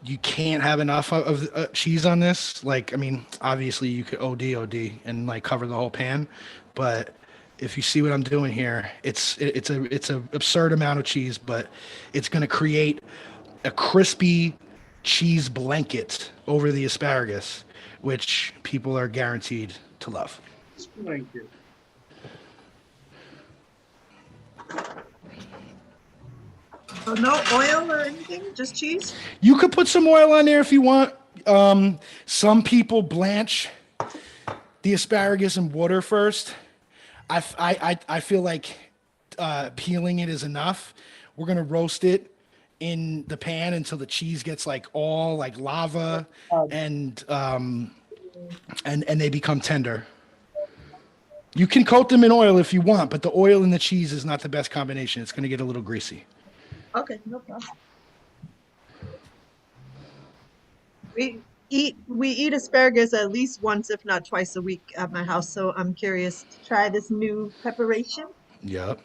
You can't have enough of cheese on this. Like, I mean, obviously you could OD and like cover the whole pan, but if you see what I'm doing here, it's a absurd amount of cheese, but it's going to create a crispy cheese blanket over the asparagus, which people are guaranteed to love. Thank you. So no oil or anything, just cheese? You could put some oil on there if you want. Some people blanch the asparagus in water first. I feel like peeling it is enough. We're gonna roast it in the pan until the cheese gets like all like lava and they become tender. You can coat them in oil if you want, but the oil and the cheese is not the best combination. It's gonna get a little greasy. Okay, no problem. We eat asparagus at least once, if not twice a week at my house. So I'm curious to try this new preparation. Yep.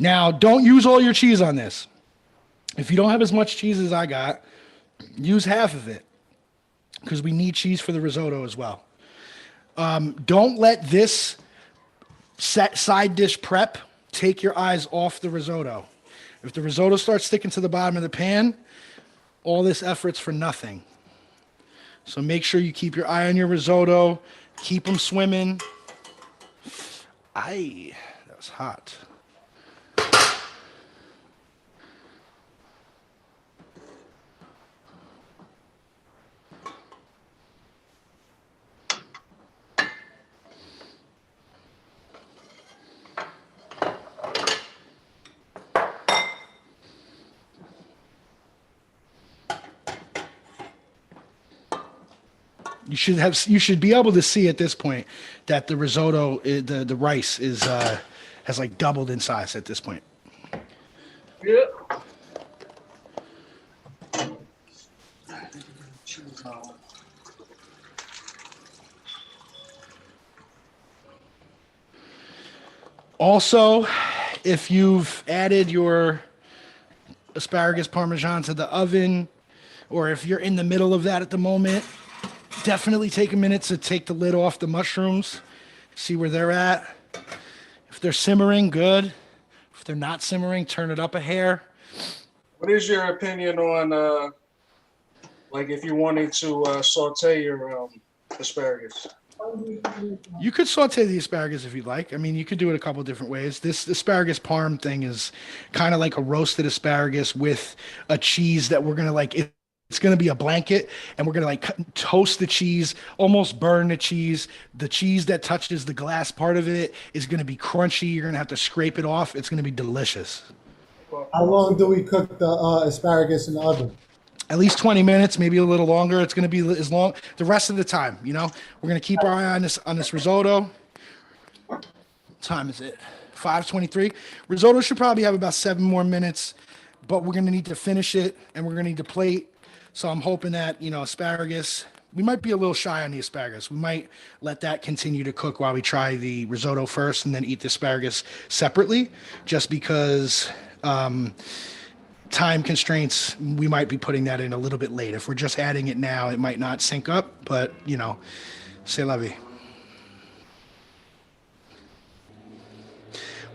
Now, don't use all your cheese on this. If you don't have as much cheese as I got, use half of it because we need cheese for the risotto as well. Don't let this side dish prep take your eyes off the risotto. If the risotto starts sticking to the bottom of the pan, all this effort's for nothing. So make sure you keep your eye on your risotto. Keep them swimming. Aye, that was hot. You should be able to see at this point that the risotto, the rice is has like doubled in size at this point. Yeah. Also, if you've added your asparagus parmesan to the oven, or if you're in the middle of that at the moment, definitely take a minute to take the lid off the mushrooms, see where they're at. If they're simmering, good. If they're not simmering, turn it up a hair. What is your opinion on, like, if you wanted to saute your asparagus? You could saute the asparagus if you'd like. I mean, you could do it a couple different ways. This asparagus parm thing is kind of like a roasted asparagus with a cheese that we're going to like... It's going to be a blanket, and we're going to like toast the cheese, almost burn the cheese. The cheese that touches the glass part of it is going to be crunchy. You're going to have to scrape it off. It's going to be delicious. How long do we cook the asparagus in the oven? At least 20 minutes, maybe a little longer. It's going to be as long the rest of the time. You know, we're going to keep our eye on this risotto. What time is it? 5:23. Risotto should probably have about 7 more minutes, but we're going to need to finish it, and we're going to need to plate. So I'm hoping that, you know, asparagus, we might be a little shy on the asparagus. We might let that continue to cook while we try the risotto first and then eat the asparagus separately, just because time constraints, we might be putting that in a little bit late. If we're just adding it now, it might not sync up, but, you know, c'est la vie.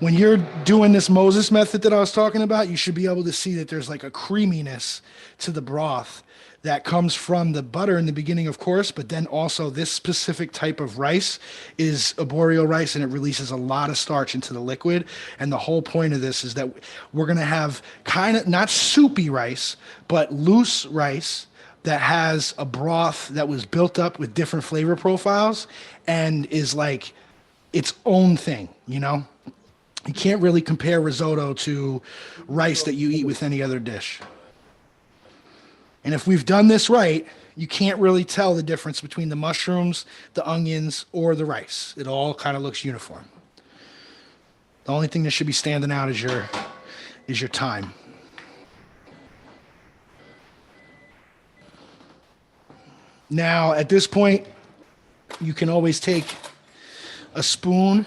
When you're doing this Moses method that I was talking about, you should be able to see that there's like a creaminess to the broth that comes from the butter in the beginning, of course, but then also this specific type of rice is arborio rice, and it releases a lot of starch into the liquid. And the whole point of this is that we're going to have kind of not soupy rice, but loose rice that has a broth that was built up with different flavor profiles and is like its own thing, you know? You can't really compare risotto to rice that you eat with any other dish. And if we've done this right, you can't really tell the difference between the mushrooms, the onions, or the rice. It all kind of looks uniform. The only thing that should be standing out is your thyme. Now, at this point, you can always take a spoon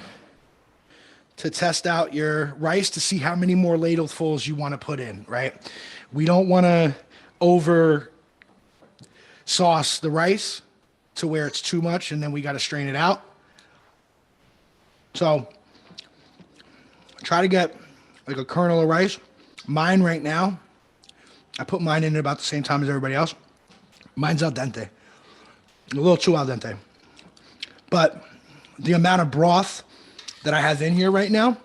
to test out your rice to see how many more ladlefuls you want to put in, right? We don't want to over sauce the rice to where it's too much and then we got to strain it out. So try to get like a kernel of rice. Mine right now, I put mine in at about the same time as everybody else. Mine's al dente, a little too al dente. But the amount of broth that I have in here right now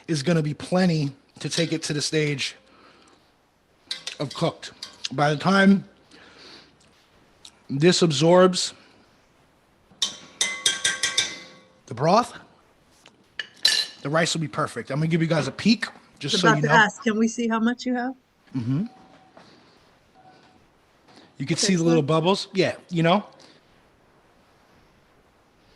is going to be plenty to take it to the stage of cooked. By the time this absorbs the broth, the rice will be perfect. I'm going to give you guys a peek just so you know. About to ask, can we see how much you have? Mm-hmm. You can see the little bubbles. Yeah, you know.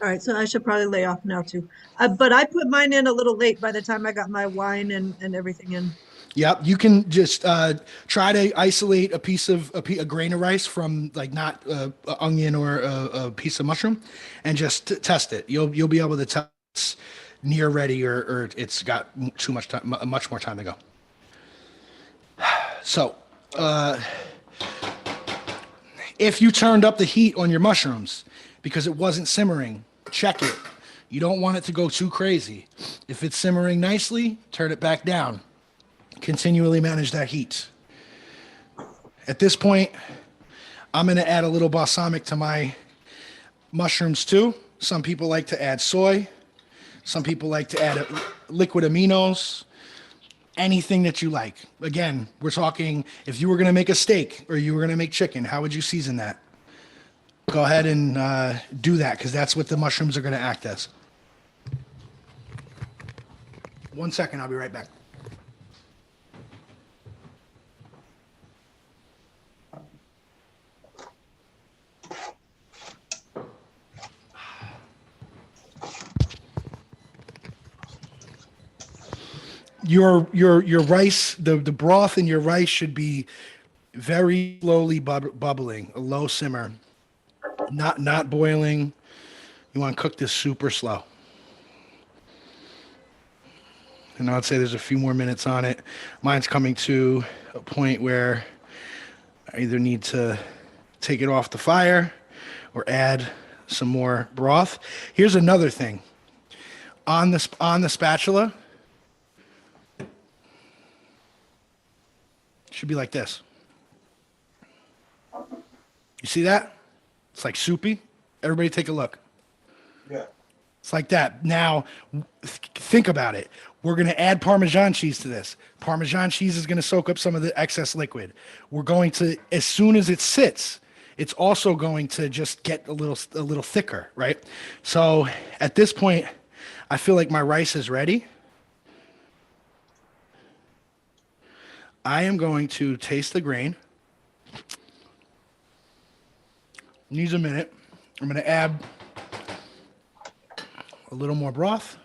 All right, so I should probably lay off now too. But I put mine in a little late by the time I got my wine and everything in. Yep, you can just try to isolate a grain of rice from like not an onion or a piece of mushroom, and just test it. You'll be able to tell near ready or it's got too much time, much more time to go. So, if you turned up the heat on your mushrooms because it wasn't simmering, check it. You don't want it to go too crazy. If it's simmering nicely, turn it back down. Continually manage that heat. At this point, I'm going to add a little balsamic to my mushrooms too. Some people like to add soy. Some people like to add liquid aminos. Anything that you like. Again, we're talking, if you were going to make a steak or you were going to make chicken, how would you season that? Go ahead and do that, because that's what the mushrooms are going to act as. 1 second, I'll be right back. Your rice, the broth in your rice should be very slowly bubbling, a low simmer, not boiling. You want to cook this super slow. And I'd say there's a few more minutes on it. Mine's coming to a point where I either need to take it off the fire or add some more broth. Here's another thing. On the spatula, should be like this. You see that? It's like soupy. Everybody take a look. Yeah. It's like that. Now, think about it. We're going to add Parmesan cheese to this. Parmesan cheese is going to soak up some of the excess liquid. We're going to, as soon as it sits, it's also going to just get a little thicker, right? So at this point, I feel like my rice is ready. I am going to taste the grain. Needs a minute. I'm going to add a little more broth.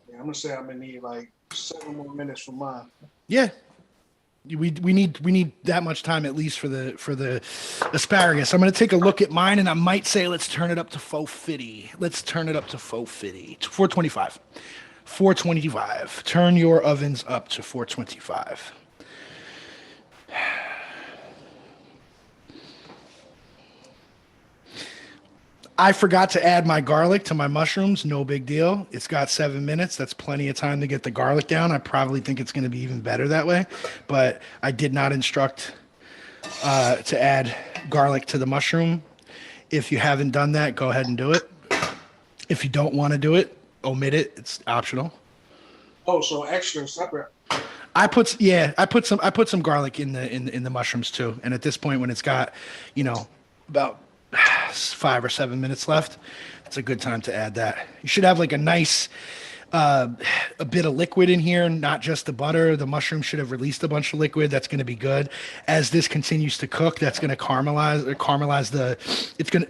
Yeah, I'm gonna say I'm gonna need like 7 more minutes for mine. Yeah, we need that much time at least for the asparagus. I'm going to take a look at mine, and I might say let's turn it up to 450. Let's turn it up to 450, 425. 425. Turn your ovens up to 425. I forgot to add my garlic to my mushrooms. No big deal. It's got 7 minutes. That's plenty of time to get the garlic down. I probably think it's going to be even better that way. But I did not instruct to add garlic to the mushroom. If you haven't done that, go ahead and do it. If you don't want to do it, omit it. It's optional. Oh, so extra separate. I put some garlic in the mushrooms too. And at this point, when it's got, about 5 or 7 minutes left, it's a good time to add that. You should have like a nice a bit of liquid in here, not just the butter. The mushroom should have released a bunch of liquid. That's going to be good. As this continues to cook, that's going to caramelize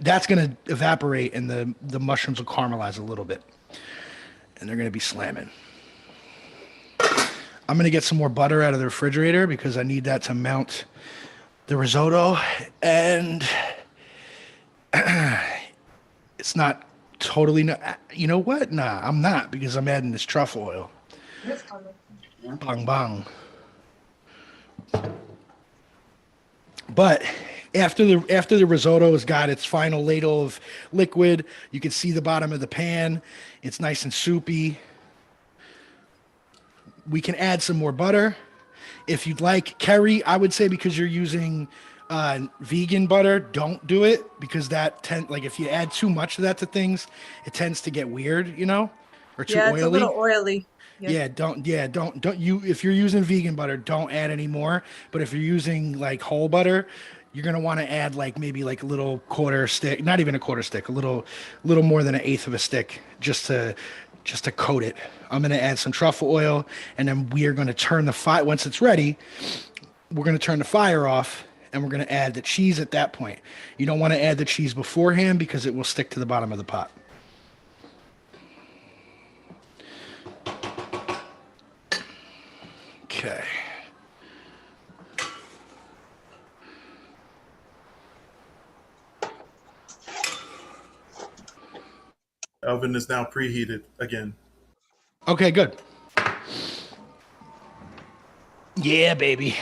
that's going to evaporate, and the mushrooms will caramelize a little bit, and they're going to be slamming. I'm going to get some more butter out of the refrigerator because I need that to mount the risotto, and it's not totally, you know what? Nah, I'm not, because I'm adding this truffle oil. Bang, bang. But after the risotto has got its final ladle of liquid, you can see the bottom of the pan. It's nice and soupy. We can add some more butter. If you'd like Kerry, I would say, because you're using vegan butter, don't do it, because if you add too much of that to things, it tends to get weird, or too oily. It's a little oily. Don't you, if you're using vegan butter, don't add any more. But if you're using like whole butter, you're going to want to add maybe a little quarter stick, not even a quarter stick, a little more than 1/8 of a stick, just to coat it. I'm going to add some truffle oil, and then we are going to turn the fire. Once it's ready, we're going to turn the fire off, and we're going to add the cheese at that point. You don't want to add the cheese beforehand because it will stick to the bottom of the pot. Okay. Oven is now preheated again. Okay, good. Yeah, baby.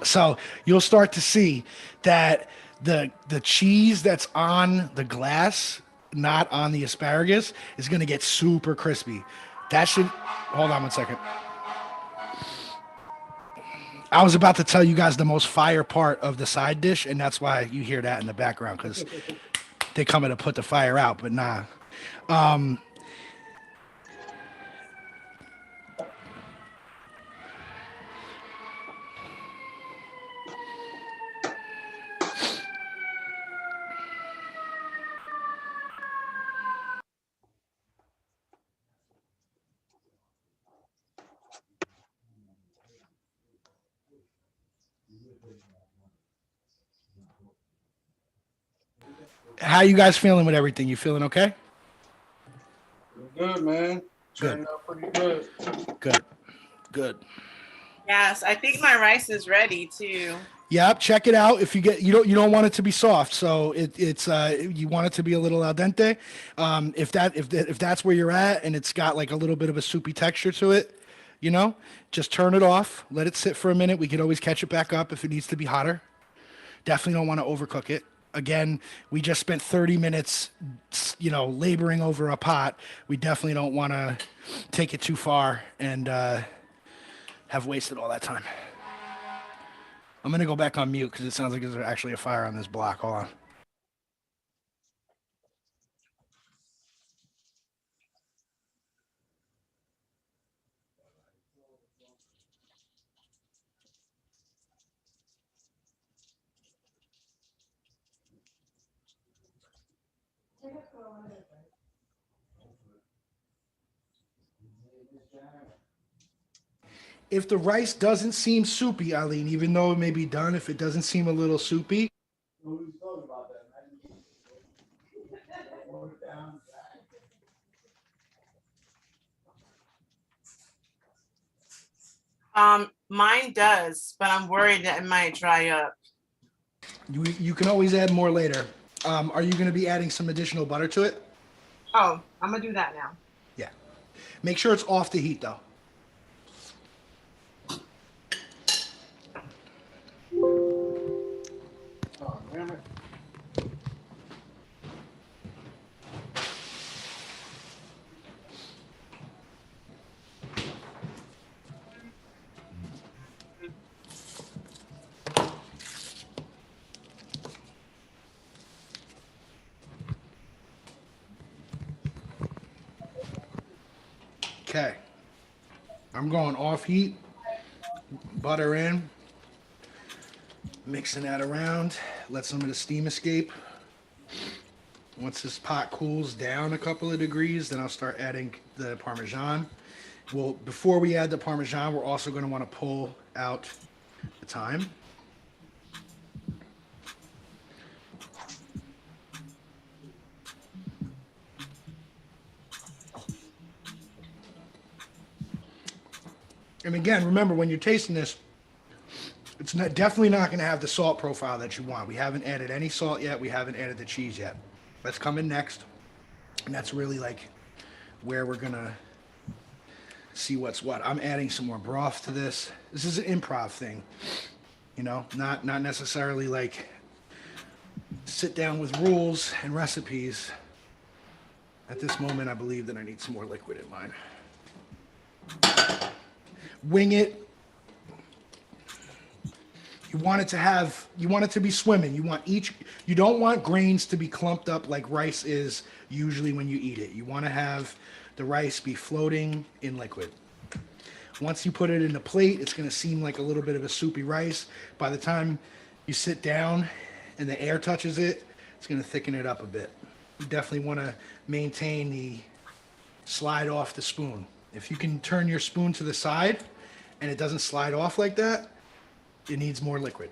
So you'll start to see that the cheese that's on the glass, not on the asparagus, is going to get super crispy. That should... Hold on one second. I was about to tell you guys the most fire part of the side dish, and that's why you hear that in the background, because they coming to put the fire out, but nah. How you guys feeling with everything? You feeling okay? Good, man. Good. Turned out pretty good. Good. Yes, I think my rice is ready too. Yep, check it out. If you don't want it to be soft, so it's you want it to be a little al dente. If that's where you're at and it's got like a little bit of a soupy texture to it, just turn it off, let it sit for a minute. We could always catch it back up if it needs to be hotter. Definitely don't want to overcook it. Again, we just spent 30 minutes, laboring over a pot. We definitely don't want to take it too far and have wasted all that time. I'm going to go back on mute because it sounds like there's actually a fire on this block. Hold on. If the rice doesn't seem soupy, Eileen, even though it may be done, if it doesn't seem a little soupy, Mine does, but I'm worried that it might dry up. you can always add more later. Are you going to be adding some additional butter to it? Oh, I'm gonna do that now. Yeah. Make sure it's off the heat, though. Oh, damn it. Okay. I'm going off heat, butter in, mixing that around, let some of the steam escape. Once this pot cools down a couple of degrees, then I'll start adding the Parmesan. Well, before we add the Parmesan, we're also going to want to pull out the thyme. And again, remember, when you're tasting this, it's definitely not going to have the salt profile that you want. We haven't added any salt yet. We haven't added the cheese yet. That's coming next. And that's really like where we're going to see what's what. I'm adding some more broth to this. This is an improv thing, not necessarily like sit down with rules and recipes. At this moment, I believe that I need some more liquid in mine. Wing it. You want it to be swimming. You don't want grains to be clumped up like rice is usually when you eat it. You want to have the rice be floating in liquid. Once you put it in a plate, it's going to seem like a little bit of a soupy rice. By the time you sit down and the air touches it, it's going to thicken it up a bit. You definitely want to maintain the slide off the spoon. If you can turn your spoon to the side and it doesn't slide off like that, it needs more liquid.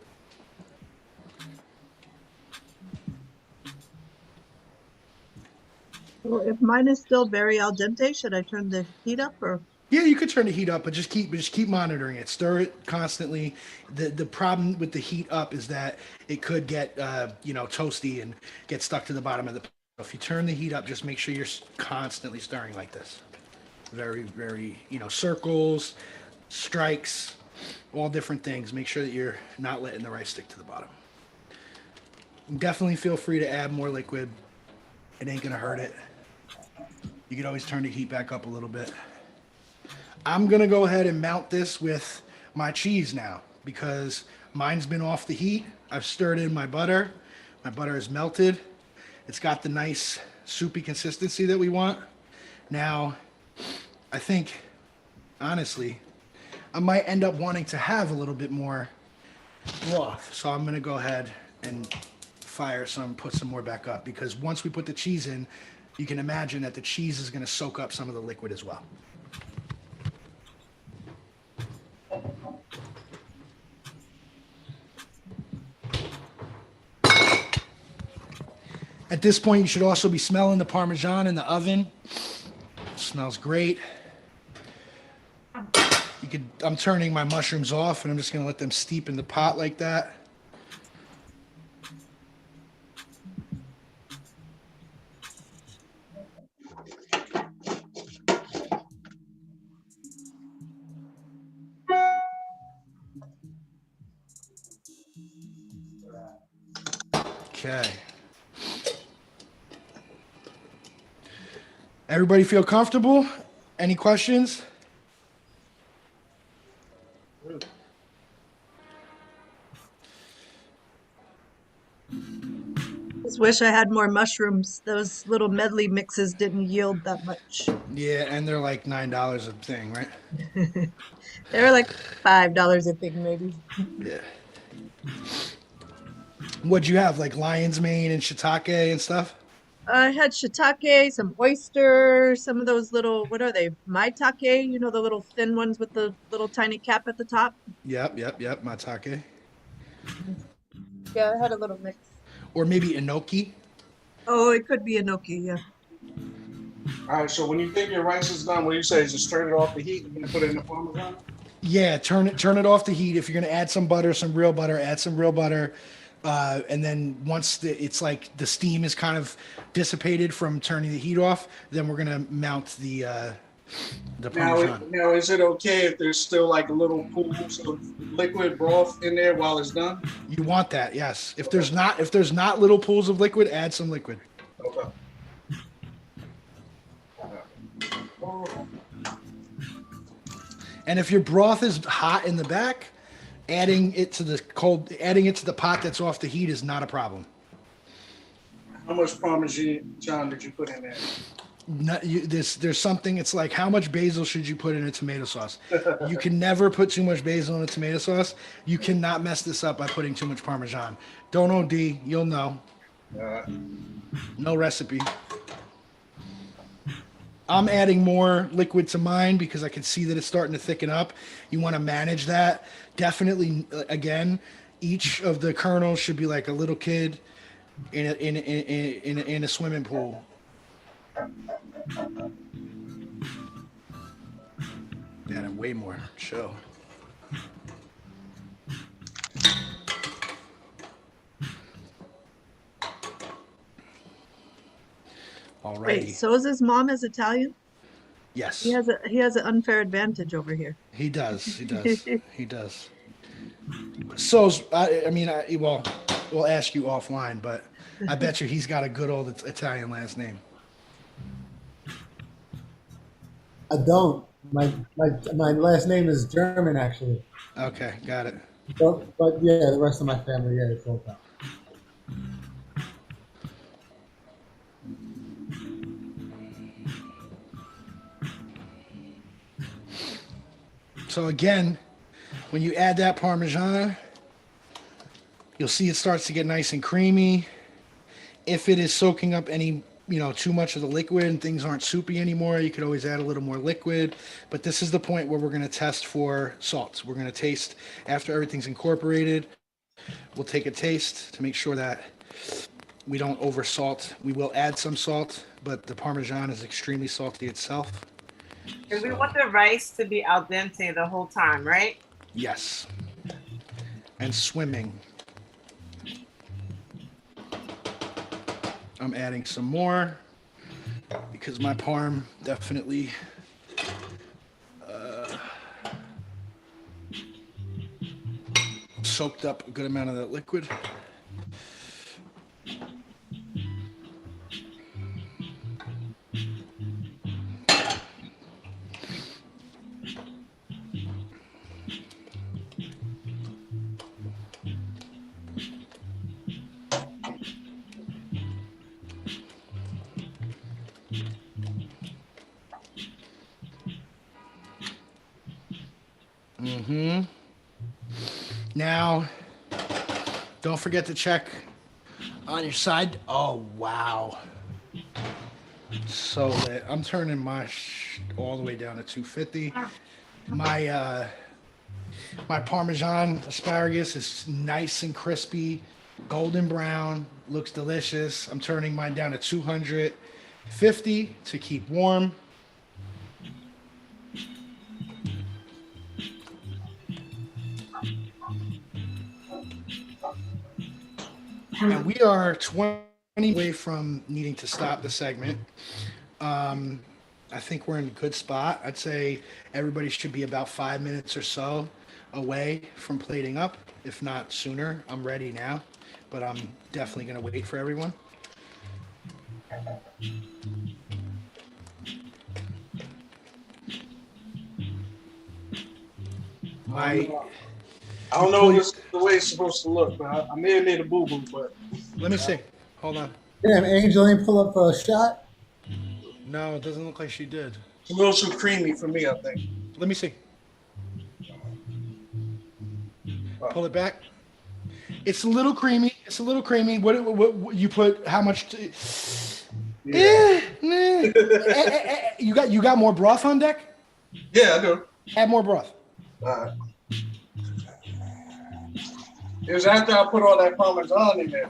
Well, if mine is still very al dente, should I turn the heat up or? Yeah, you could turn the heat up, but just keep monitoring it. Stir it constantly. The problem with the heat up is that it could get toasty and get stuck to the bottom of the if you turn the heat up, just make sure you're constantly stirring like this. Very, very, circles, strikes, all different things. Make sure that you're not letting the rice stick to the bottom. Definitely feel free to add more liquid. It ain't gonna hurt it. You can always turn the heat back up a little bit. I'm gonna go ahead and mount this with my cheese now because mine's been off the heat. I've stirred in my butter. My butter is melted. It's got the nice soupy consistency that we want. Now, I think, honestly, I might end up wanting to have a little bit more broth. So I'm gonna go ahead and put some more back up because once we put the cheese in, you can imagine that the cheese is gonna soak up some of the liquid as well. At this point, you should also be smelling the Parmesan in the oven. It smells great. I'm turning my mushrooms off and I'm just gonna let them steep in the pot like that. Okay. Everybody feel comfortable? Any questions? Just wish I had more mushrooms. Those little medley mixes didn't yield that much. Yeah, and they're like $9 a thing, right? They were like $5 a thing, maybe. Yeah. What'd you have, like lion's mane and shiitake and stuff? I had shiitake, some oysters, some of those little, what are they? Maitake, you know, the little thin ones with the little tiny cap at the top? Yep, maitake. Yeah, I had a little mix. Or maybe enoki. Oh, it could be enoki, yeah. All right, so when you think your rice is done, what do you say? Just turn it off the heat and then put it in the Parmesan? Yeah, turn it off the heat. If you're gonna add some butter, some real butter, add some real butter. And then once it's like the steam is kind of dissipated from turning the heat off, then we're gonna mount the Parmesan. Now, is it okay if there's still like little pools of liquid broth in there while it's done? You want that, yes. If there's not little pools of liquid, add some liquid. Okay. And if your broth is hot in the back, adding it to the pot that's off the heat is not a problem. How much Parmesan did you put in there? There's something. It's like how much basil should you put in a tomato sauce? You can never put too much basil in a tomato sauce. You cannot mess this up by putting too much Parmesan. Don't OD. You'll know. No recipe. I'm adding more liquid to mine because I can see that it's starting to thicken up. You want to manage that. Definitely, again, each of the kernels should be like a little kid in a swimming pool. Adding way more. Show. Alrighty. Wait, so is his mom is Italian? Yes. He has an unfair advantage over here. He does. He does. So we'll ask you offline, but I bet you he's got a good old Italian last name. I don't. My last name is German, actually. Okay, got it. But yeah, the rest of my family, yeah, it's all that. So again, when you add that Parmesan, you'll see it starts to get nice and creamy. If it is soaking up any, too much of the liquid and things aren't soupy anymore, you could always add a little more liquid. But this is the point where we're going to test for salts. We're going to taste after everything's incorporated. We'll take a taste to make sure that we don't over salt. We will add some salt, but the Parmesan is extremely salty itself. And we want the rice to be al dente the whole time, right? Yes. And swimming. I'm adding some more because my parm definitely soaked up a good amount of that liquid. Now, don't forget to check on your side. Oh, wow. So lit. I'm turning my all the way down to 250. My Parmesan asparagus is nice and crispy, golden brown, looks delicious. I'm turning mine down to 250 to keep warm. And we are 20 away from needing to stop the segment. I think we're in a good spot. I'd say everybody should be about 5 minutes or so away from plating up, if not sooner. I'm ready now, but I'm definitely going to wait for everyone. I don't know if this is the way it's supposed to look, but I may have made a boo-boo, but... Let me see. Hold on. Damn, Angel ain't pull up for a shot? No, it doesn't look like she did. It's a little too creamy for me, I think. Let me see. Pull it back. It's a little creamy. It's a little creamy. What you put? How much? You got more broth on deck? Yeah, I do. Add more broth. All right. It was after I put all that Parmesan in there.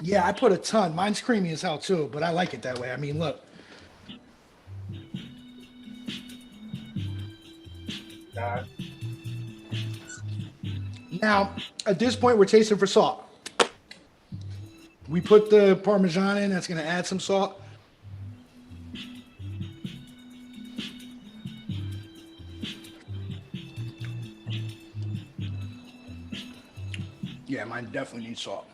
Yeah, I put a ton. Mine's creamy as hell too, but I like it that way. I mean, look. All right. Now, at this point, we're tasting for salt. We put the Parmesan in. That's going to add some salt. Yeah, mine definitely needs salt.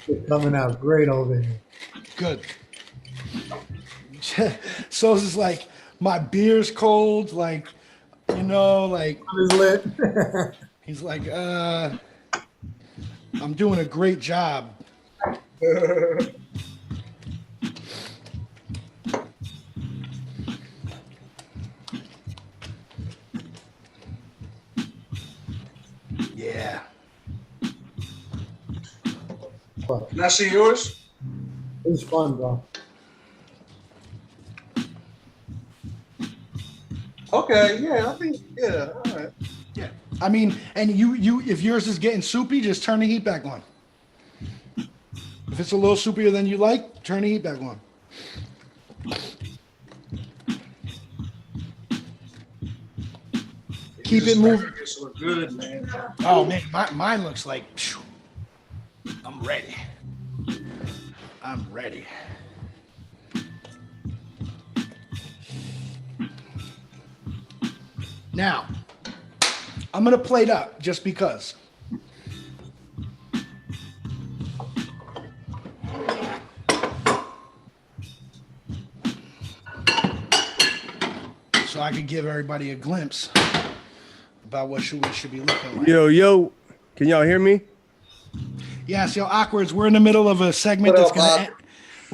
It's coming out great over here. Good. So it's like my beer's cold, like, you know, like It's lit. he's like, I'm doing a great job. Yeah. Can I see yours? It's fun, bro. Okay, yeah, I think, yeah, all right. Yeah. I mean, and you if yours is getting soupy, just turn the heat back on. If it's a little soupier than you like, turn the heat back on. Keep it moving. This look good, man. Oh man, mine looks like phew. I'm ready. I'm ready. Now, I'm gonna plate up just because. So I could give everybody a glimpse about what we should be looking like. Yo, can y'all hear me? Yes, yo, Awkwards. We're in the middle of a segment What that's up, gonna. Bob?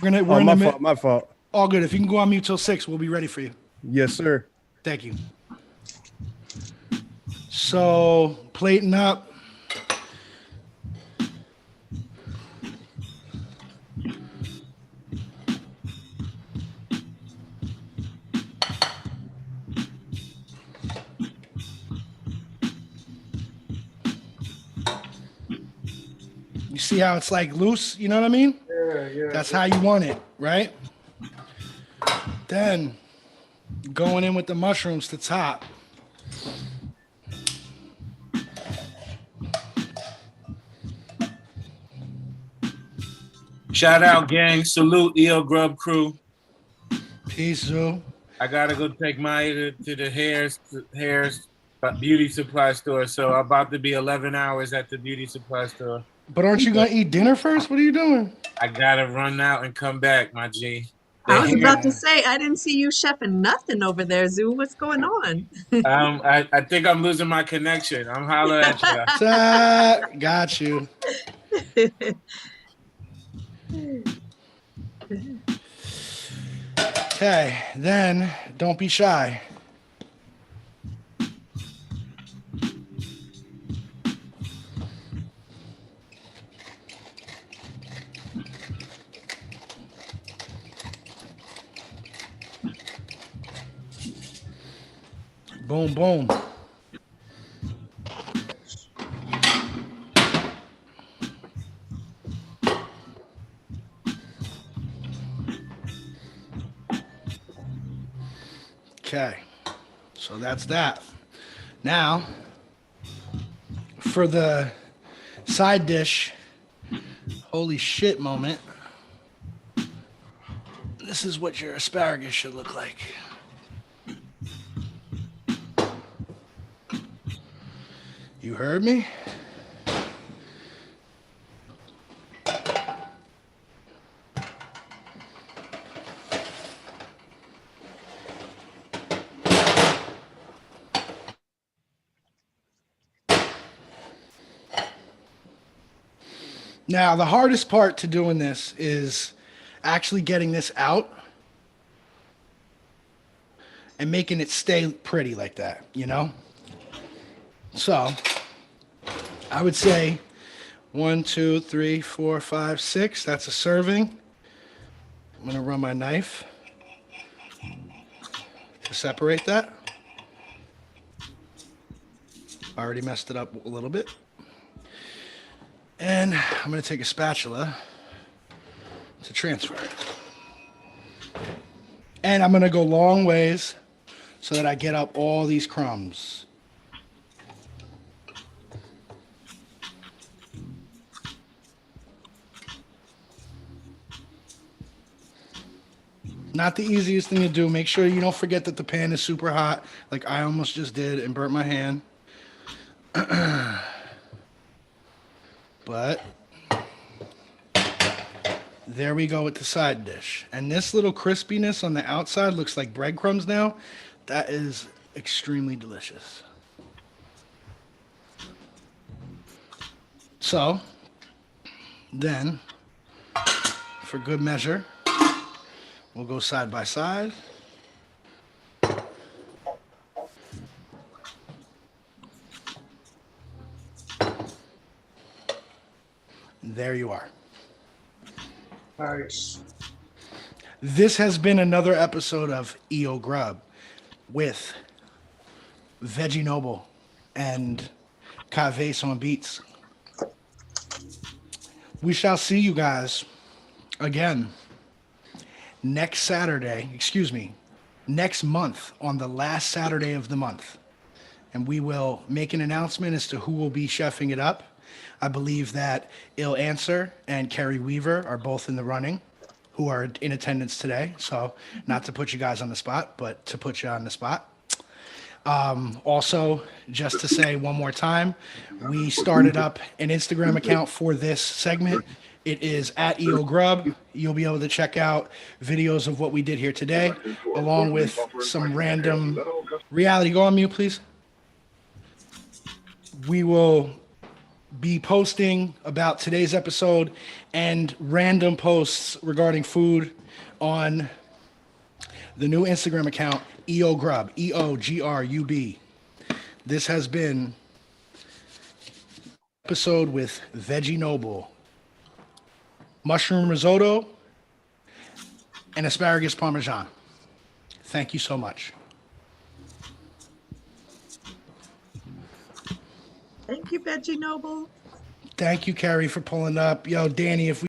We're in the middle. My fault. All good. If you can go on mute till 6, we'll be ready for you. Yes, sir. Thank you. So plating up. You see how it's like loose? You know what I mean? Yeah. That's how you want it, right? Then going in with the mushrooms to top. Shout out, gang. Salute, E-O-Grub crew. Peace, Zoo. I gotta go take my to the hairs beauty supply store. So I'm about to be 11 hours at the beauty supply store. But aren't you gonna eat dinner first? What are you doing? I gotta run out and come back, my G. I was about to say, I didn't see you chefing nothing over there, Zoo. What's going on? I think I'm losing my connection. I'm hollering at you. Got you. Okay, then don't be shy. Boom, boom. Okay, so that's that. Now, for the side dish, holy shit moment, this is what your asparagus should look like. You heard me? Now, the hardest part to doing this is actually getting this out and making it stay pretty like that, you know? So, I would say 1, 2, 3, 4, 5, 6. That's a serving. I'm going to run my knife to separate that. I already messed it up a little bit. And I'm going to take a spatula to transfer. And I'm going to go long ways so that I get up all these crumbs. Not the easiest thing to do. Make sure you don't forget that the pan is super hot, like I almost just did and burnt my hand. But there we go with the side dish. And this little crispiness on the outside looks like breadcrumbs now. That is extremely delicious. So, then, for good measure, we'll go side by side. There you are. Nice. This has been another episode of E-O-Grub with Veggie Noble and Cave on beats. We shall see you guys again next month on the last Saturday of the month. And we will make an announcement as to who will be chefing it up. I believe that Il Answer and Carrie Weaver are both in the running, who are in attendance today. So not to put you guys on the spot, but to put you on the spot. Also, just to say one more time, we started up an Instagram account for this segment. It is at E-O-Grub. You'll be able to check out videos of what we did here today, along with some random reality. Go on mute, please. We will be posting about today's episode and random posts regarding food on the new Instagram account, E-O-Grub, E-O-G-R-U-B. this has been episode with Veggie Noble, mushroom risotto, and asparagus parmesan. Thank you so much. Thank you, Veggie Noble. Thank you, Carrie, for pulling up. Yo, Danny, if we